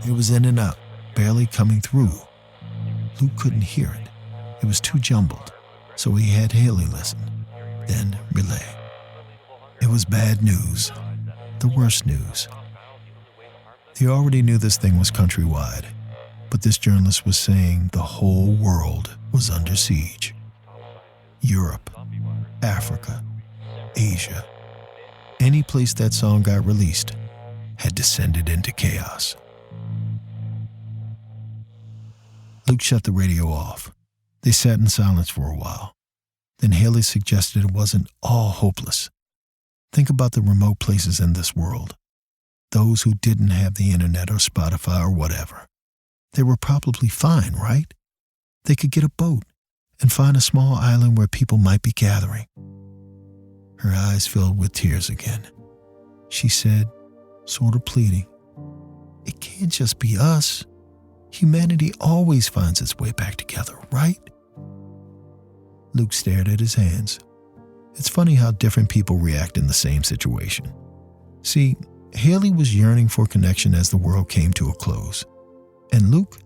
It was in and out, barely coming through. Luke couldn't hear it. It was too jumbled, so he had Haley listen, then relay. It was bad news, the worst news. They already knew this thing was countrywide, but this journalist was saying the whole world was under siege. Europe, Africa, Asia, any place that song got released had descended into chaos. Luke shut the radio off. They sat in silence for a while. Then Haley suggested it wasn't all hopeless. Think about the remote places in this world. Those who didn't have the internet or Spotify or whatever. They were probably fine, right? They could get a boat and find a small island where people might be gathering. Her eyes filled with tears again. She said, sort of pleading, "It can't just be us. Humanity always finds its way back together, right?" Luke stared at his hands. It's funny how different people react in the same situation. See, Haley was yearning for connection as the world came to a close. And Luke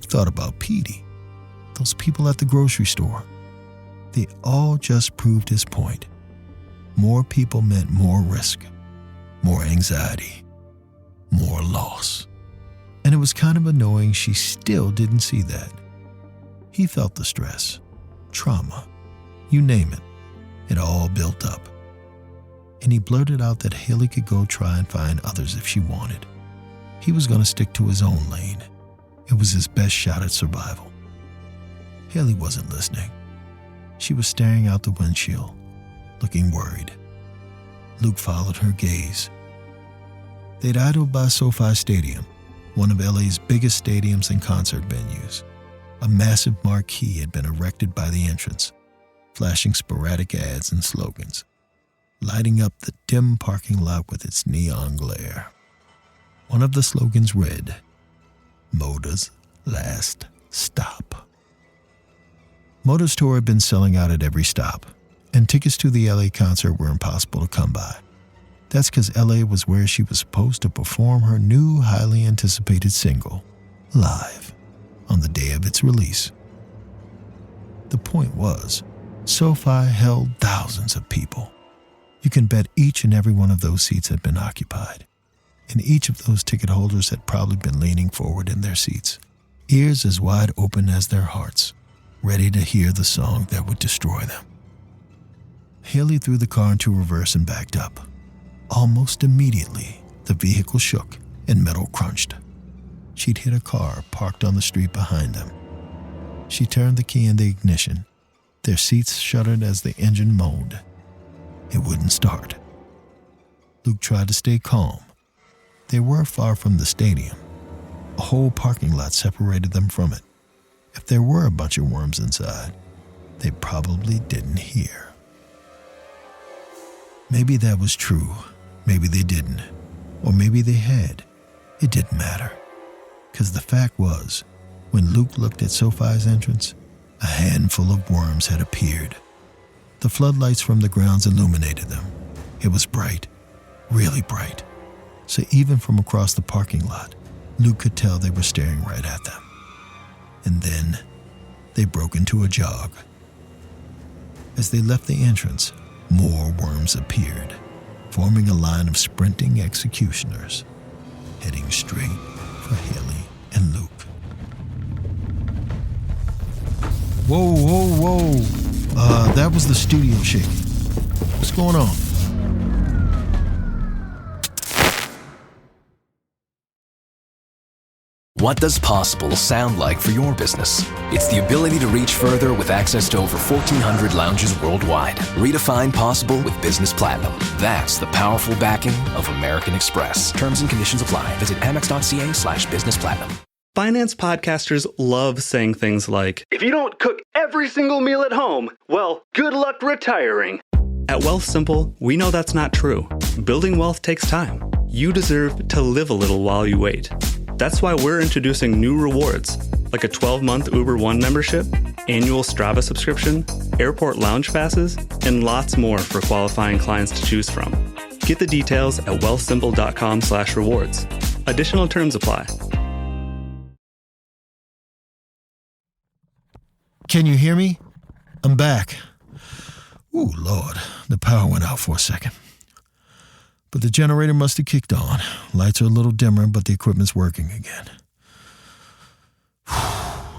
thought about Petey, those people at the grocery store. They all just proved his point. More people meant more risk, more anxiety, more loss. And it was kind of annoying she still didn't see that. He felt the stress, trauma, you name it. It all built up. And he blurted out that Haley could go try and find others if she wanted. He was going to stick to his own lane. It was his best shot at survival. Haley wasn't listening. She was staring out the windshield, looking worried. Luke followed her gaze. They'd idled by SoFi Stadium, one of LA's biggest stadiums and concert venues. A massive marquee had been erected by the entrance, flashing sporadic ads and slogans, lighting up the dim parking lot with its neon glare. One of the slogans read, "Moda's Last Stop." Moda's tour had been selling out at every stop, and tickets to the LA concert were impossible to come by. That's because LA was where she was supposed to perform her new, highly anticipated single, live, on the day of its release. The point was, SoFi held thousands of people. You can bet each and every one of those seats had been occupied, and each of those ticket holders had probably been leaning forward in their seats, ears as wide open as their hearts, ready to hear the song that would destroy them. Haley threw the car into reverse and backed up. Almost immediately, the vehicle shook and metal crunched. She'd hit a car parked on the street behind them. She turned the key in the ignition. Their seats shuddered as the engine moaned. It wouldn't start. Luke tried to stay calm. They were far from the stadium. A whole parking lot separated them from it. If there were a bunch of worms inside, they probably didn't hear. Maybe that was true. Maybe they didn't. Or maybe they had. It didn't matter. Because the fact was, when Luke looked at SoFi's entrance, a handful of worms had appeared. The floodlights from the grounds illuminated them. It was bright, really bright. So even from across the parking lot, Luke could tell they were staring right at them. And then they broke into a jog. As they left the entrance, more worms appeared, forming a line of sprinting executioners, heading straight for Haley and Luke. Whoa, whoa, whoa. That was the studio shaking. What's going on? What does possible sound like for your business? It's the ability to reach further with access to over 1,400 lounges worldwide. Redefine possible with Business Platinum. That's the powerful backing of American Express. Terms and conditions apply. Visit amex.ca/businessplatinum. Finance podcasters love saying things like, if you don't cook every single meal at home, well, good luck retiring. At Wealthsimple, we know that's not true. Building wealth takes time. You deserve to live a little while you wait. That's why we're introducing new rewards, like a 12-month Uber One membership, annual Strava subscription, airport lounge passes, and lots more for qualifying clients to choose from. Get the details at wealthsimple.com/rewards. Additional terms apply. Can you hear me? I'm back. Ooh, Lord, the power went out for a second. But the generator must have kicked on. Lights are a little dimmer, but the equipment's working again.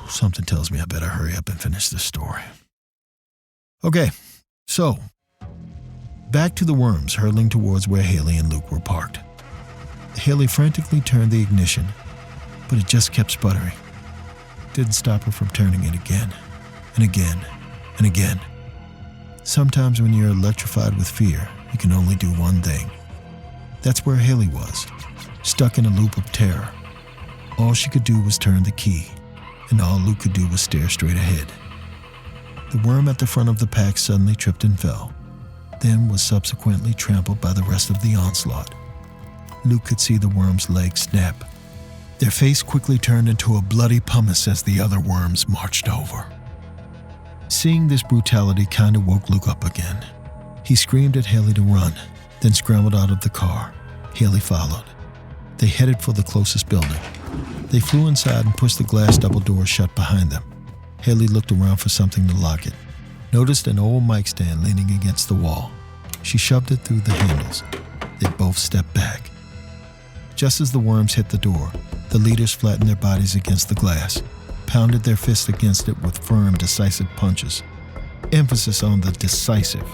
Something tells me I better hurry up and finish this story. Okay, so back to the worms hurtling towards where Haley and Luke were parked. Haley frantically turned the ignition, but it just kept sputtering. Didn't stop her from turning it again, and again, and again. Sometimes when you're electrified with fear, you can only do one thing. That's where Haley was, stuck in a loop of terror. All she could do was turn the key, and all Luke could do was stare straight ahead. The worm at the front of the pack suddenly tripped and fell, then was subsequently trampled by the rest of the onslaught. Luke could see the worm's legs snap. Their face quickly turned into a bloody pumice as the other worms marched over. Seeing this brutality kind of woke Luke up again. He screamed at Haley to run, then scrambled out of the car. Haley followed. They headed for the closest building. They flew inside and pushed the glass double doors shut behind them. Haley looked around for something to lock it. Noticed an old mic stand leaning against the wall. She shoved it through the handles. They both stepped back. Just as the worms hit the door, the leaders flattened their bodies against the glass, pounded their fists against it with firm, decisive punches. Emphasis on the decisive.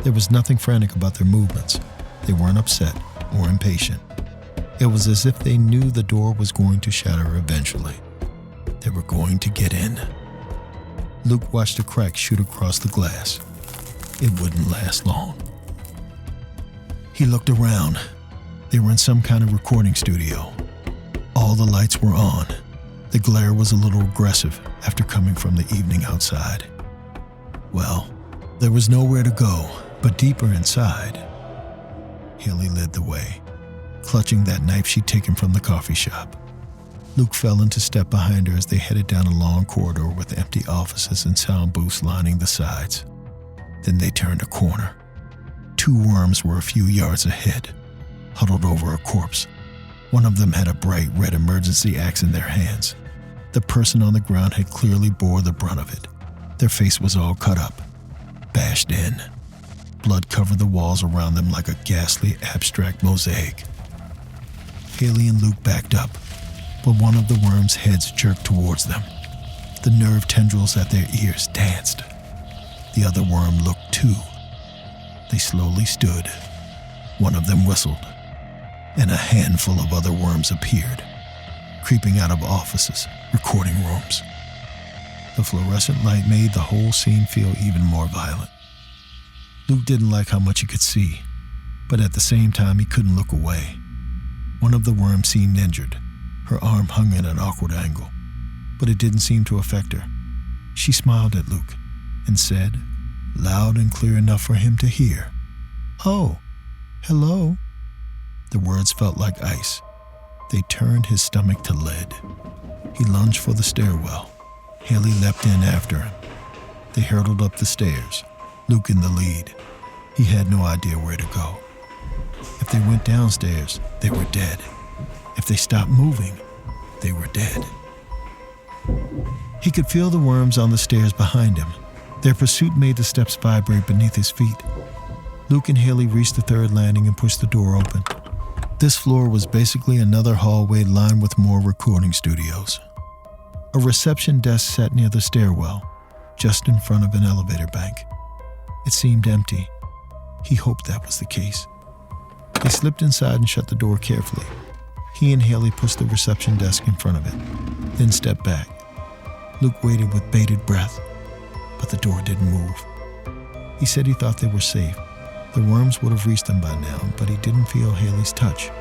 There was nothing frantic about their movements. They weren't upset or impatient. It was as if they knew the door was going to shatter eventually. They were going to get in. Luke watched a crack shoot across the glass. It wouldn't last long. He looked around. They were in some kind of recording studio. All the lights were on. The glare was a little aggressive after coming from the evening outside. Well, there was nowhere to go but deeper inside. Haley led the way, clutching that knife she'd taken from the coffee shop. Luke fell into step behind her as they headed down a long corridor with empty offices and sound booths lining the sides. Then they turned a corner. Two worms were a few yards ahead, huddled over a corpse. One of them had a bright red emergency axe in their hands. The person on the ground had clearly bore the brunt of it. Their face was all cut up, bashed in. Blood covered the walls around them like a ghastly, abstract mosaic. Haley and Luke backed up, but one of the worms' heads jerked towards them. The nerve tendrils at their ears danced. The other worm looked too. They slowly stood. One of them whistled, and a handful of other worms appeared, creeping out of offices, recording rooms. The fluorescent light made the whole scene feel even more violent. Luke didn't like how much he could see, but at the same time he couldn't look away. One of the worms seemed injured. Her arm hung at an awkward angle, but it didn't seem to affect her. She smiled at Luke and said, loud and clear enough for him to hear, "Oh, hello." The words felt like ice. They turned his stomach to lead. He lunged for the stairwell. Haley leapt in after him. They hurtled up the stairs, Luke in the lead. He had no idea where to go. If they went downstairs, they were dead. If they stopped moving, they were dead. He could feel the worms on the stairs behind him. Their pursuit made the steps vibrate beneath his feet. Luke and Haley reached the third landing and pushed the door open. This floor was basically another hallway lined with more recording studios. A reception desk sat near the stairwell, just in front of an elevator bank. It seemed empty. He hoped that was the case. They slipped inside and shut the door carefully. He and Haley pushed the reception desk in front of it, then stepped back. Luke waited with bated breath, but the door didn't move. He said he thought they were safe. The worms would have reached them by now, but he didn't feel Haley's touch.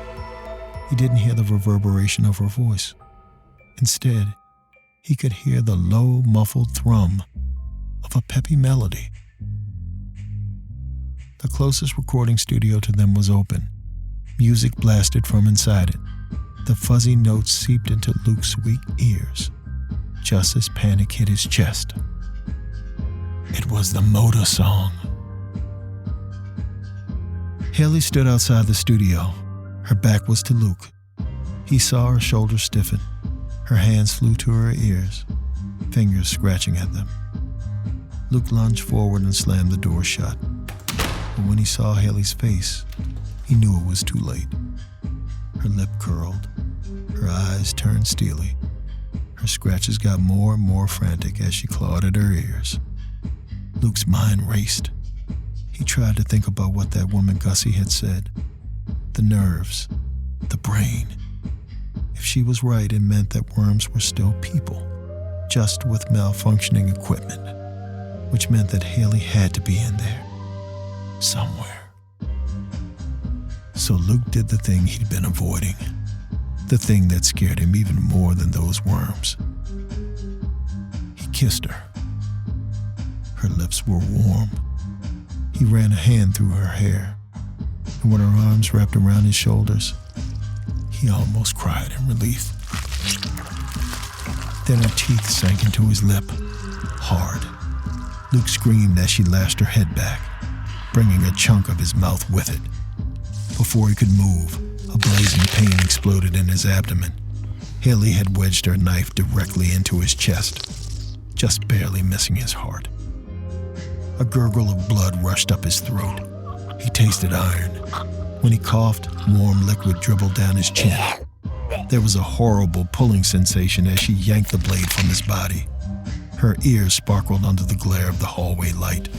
He didn't hear the reverberation of her voice. Instead, he could hear the low, muffled thrum of a peppy melody. The closest recording studio to them was open. Music blasted from inside it. The fuzzy notes seeped into Luke's weak ears, just as panic hit his chest. It was the motor song. Haley stood outside the studio. Her back was to Luke. He saw her shoulders stiffen. Her hands flew to her ears, fingers scratching at them. Luke lunged forward and slammed the door shut. But when he saw Haley's face, he knew it was too late. Her lip curled. Her eyes turned steely. Her scratches got more and more frantic as she clawed at her ears. Luke's mind raced. He tried to think about what that woman Gussie had said. The nerves, the brain. If she was right, it meant that worms were still people, just with malfunctioning equipment, which meant that Haley had to be in there, somewhere. So Luke did the thing he'd been avoiding, the thing that scared him even more than those worms. He kissed her. Her lips were warm. He ran a hand through her hair, and when her arms wrapped around his shoulders, he almost cried in relief. Then her teeth sank into his lip, hard. Luke screamed as she lashed her head back, bringing a chunk of his mouth with it. Before he could move, a blazing pain exploded in his abdomen. Haley had wedged her knife directly into his chest, just barely missing his heart. A gurgle of blood rushed up his throat. He tasted iron. When he coughed, warm liquid dribbled down his chin. There was a horrible pulling sensation as she yanked the blade from his body. Her ears sparkled under the glare of the hallway light.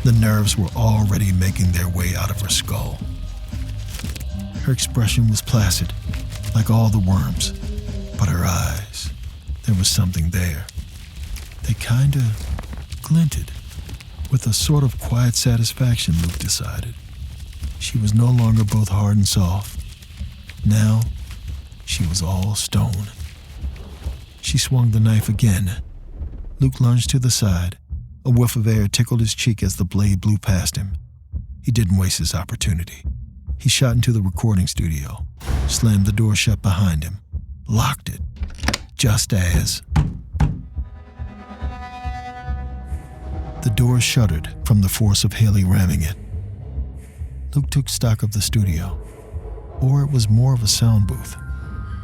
The nerves were already making their way out of her skull. Her expression was placid, like all the worms, but her eyes, there was something there. They kinda glinted, with a sort of quiet satisfaction, Luke decided. She was no longer both hard and soft. Now, she was all stone. She swung the knife again. Luke lunged to the side. A whiff of air tickled his cheek as the blade blew past him. He didn't waste his opportunity. He shot into the recording studio, slammed the door shut behind him, locked it, just as the door shuddered from the force of Haley ramming it. Luke took stock of the studio, or it was more of a sound booth.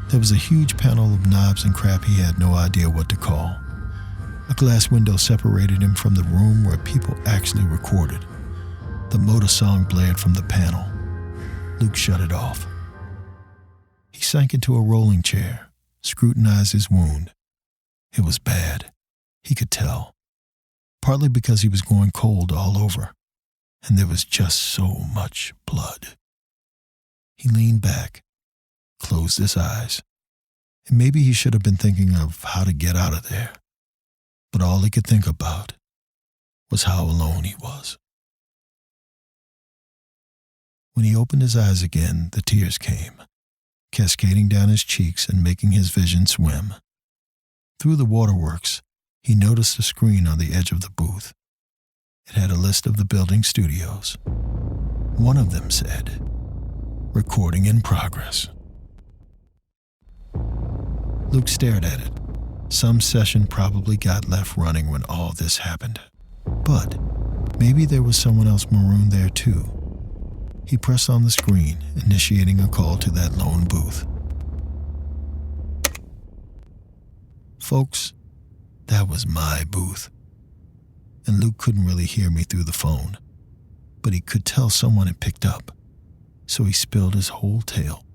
There was a huge panel of knobs and crap he had no idea what to call. A glass window separated him from the room where people actually recorded. The motor song blared from the panel. Luke shut it off. He sank into a rolling chair, scrutinized his wound. It was bad. He could tell. Partly because he was going cold all over, and there was just so much blood. He leaned back, closed his eyes, and maybe he should have been thinking of how to get out of there. But all he could think about was how alone he was. When he opened his eyes again, the tears came, cascading down his cheeks and making his vision swim. Through the waterworks, he noticed a screen on the edge of the booth. It had a list of the building studios. One of them said, "Recording in progress." Luke stared at it. Some session probably got left running when all this happened. But maybe there was someone else marooned there too. He pressed on the screen, initiating a call to that lone booth. Folks, that was my booth. And Luke couldn't really hear me through the phone, but he could tell someone had picked up. So he spilled his whole tale,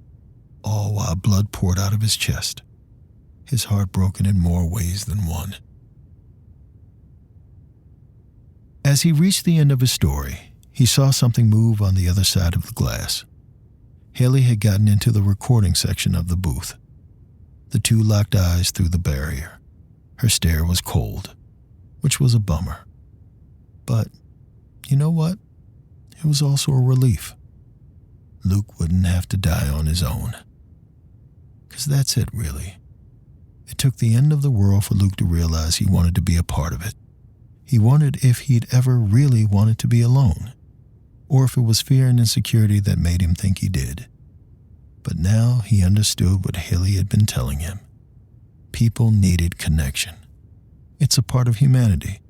all while blood poured out of his chest, his heart broken in more ways than one. As he reached the end of his story, he saw something move on the other side of the glass. Haley had gotten into the recording section of the booth. The two locked eyes through the barrier. Her stare was cold, which was a bummer. But, you know what? It was also a relief. Luke wouldn't have to die on his own. 'Cause that's it, really. It took the end of the world for Luke to realize he wanted to be a part of it. He wondered if he'd ever really wanted to be alone, or if it was fear and insecurity that made him think he did. But now he understood what Haley had been telling him. People needed connection. It's a part of humanity.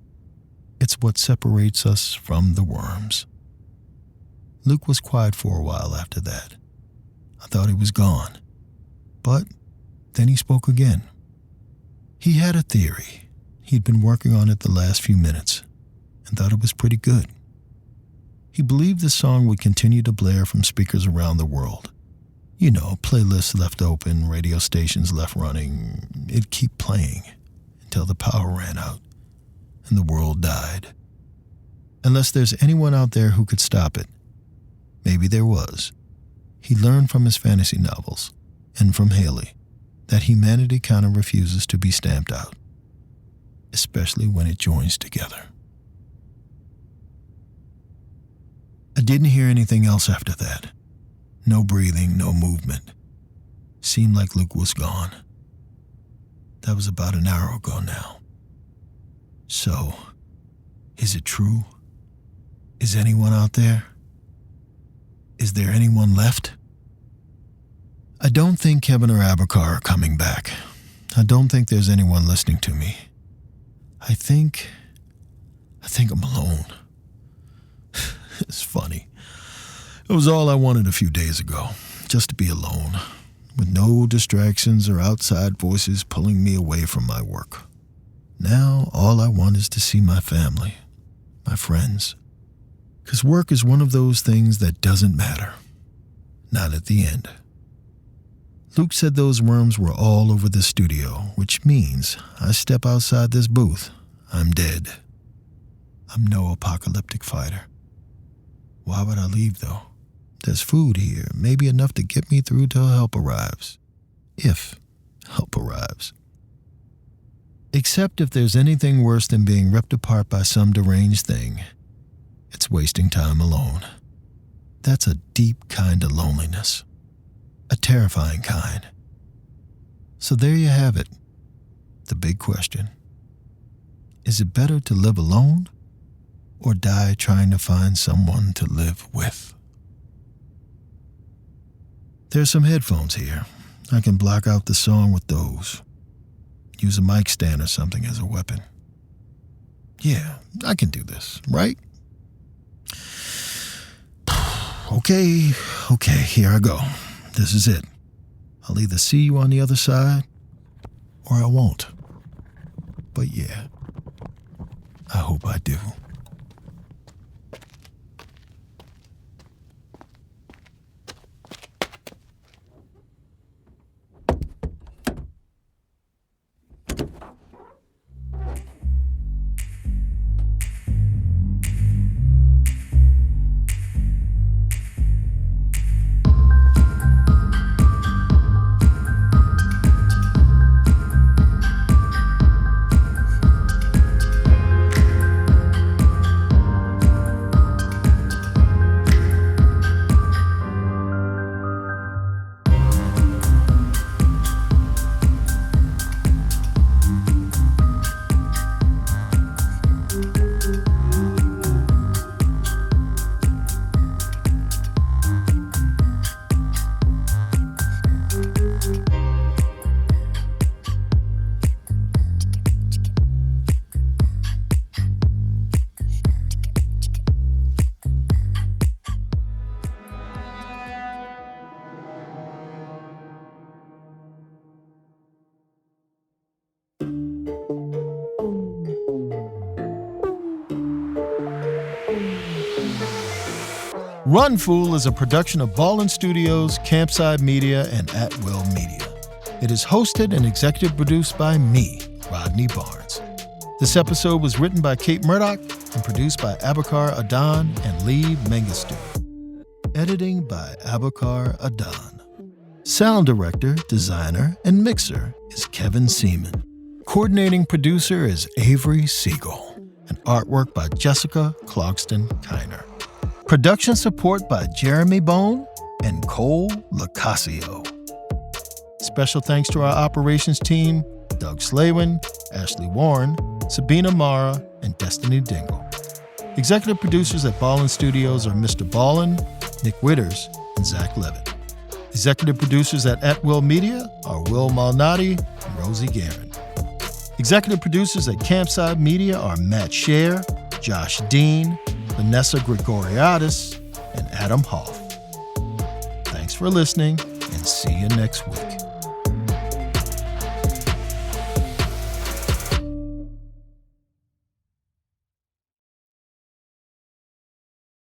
It's what separates us from the worms. Luke was quiet for a while after that. I thought he was gone. But then he spoke again. He had a theory. He'd been working on it the last few minutes and thought it was pretty good. He believed the song would continue to blare from speakers around the world. You know, playlists left open, radio stations left running. It'd keep playing until the power ran out and the world died. Unless there's anyone out there who could stop it. Maybe there was. He learned from his fantasy novels and from Haley that humanity kind of refuses to be stamped out, especially when it joins together. I didn't hear anything else after that. No breathing, no movement. Seemed like Luke was gone. That was about an hour ago now. So, is it true? Is anyone out there? Is there anyone left? I don't think Kevin or Abakar are coming back. I don't think there's anyone listening to me. I think I'm alone. It's funny. It was all I wanted a few days ago, just to be alone, with no distractions or outside voices pulling me away from my work. Now, all I want is to see my family, my friends. 'Cause work is one of those things that doesn't matter. Not at the end. Luke said those worms were all over the studio, which means I step outside this booth, I'm dead. I'm no apocalyptic fighter. Why would I leave, though? There's food here, maybe enough to get me through till help arrives. If help arrives. Except if there's anything worse than being ripped apart by some deranged thing, it's wasting time alone. That's a deep kind of loneliness. A terrifying kind. So there you have it. The big question. Is it better to live alone or die trying to find someone to live with? There's some headphones here. I can block out the song with those. Use a mic stand or something as a weapon. Yeah, I can do this, right? Okay, here I go. This is it. I'll either see you on the other side, or I won't. But yeah, I hope I do. Run Fool is a production of Ballen Studios, Campside Media, and At Will Media. It is hosted and executive produced by me, Rodney Barnes. This episode was written by Kate Murdoch and produced by Abakar Adan and Lee Mengistu. Editing by Abakar Adan. Sound director, designer, and mixer is Kevin Seaman. Coordinating producer is Avery Siegel. And artwork by Jessica Clogston-Kiner. Production support by Jeremy Bone and Cole Lacasio. Special thanks to our operations team, Doug Slaywin, Ashley Warren, Sabina Mara, and Destiny Dingle. Executive producers at Ballen Studios are MrBallen, Nick Witters, and Zach Levitt. Executive producers at Will Media are Will Malnati and Rosie Guerin. Executive producers at Campside Media are Matt Scher, Josh Dean, Vanessa Gregoriadis, and Adam Hoff. Thanks for listening, and see you next week.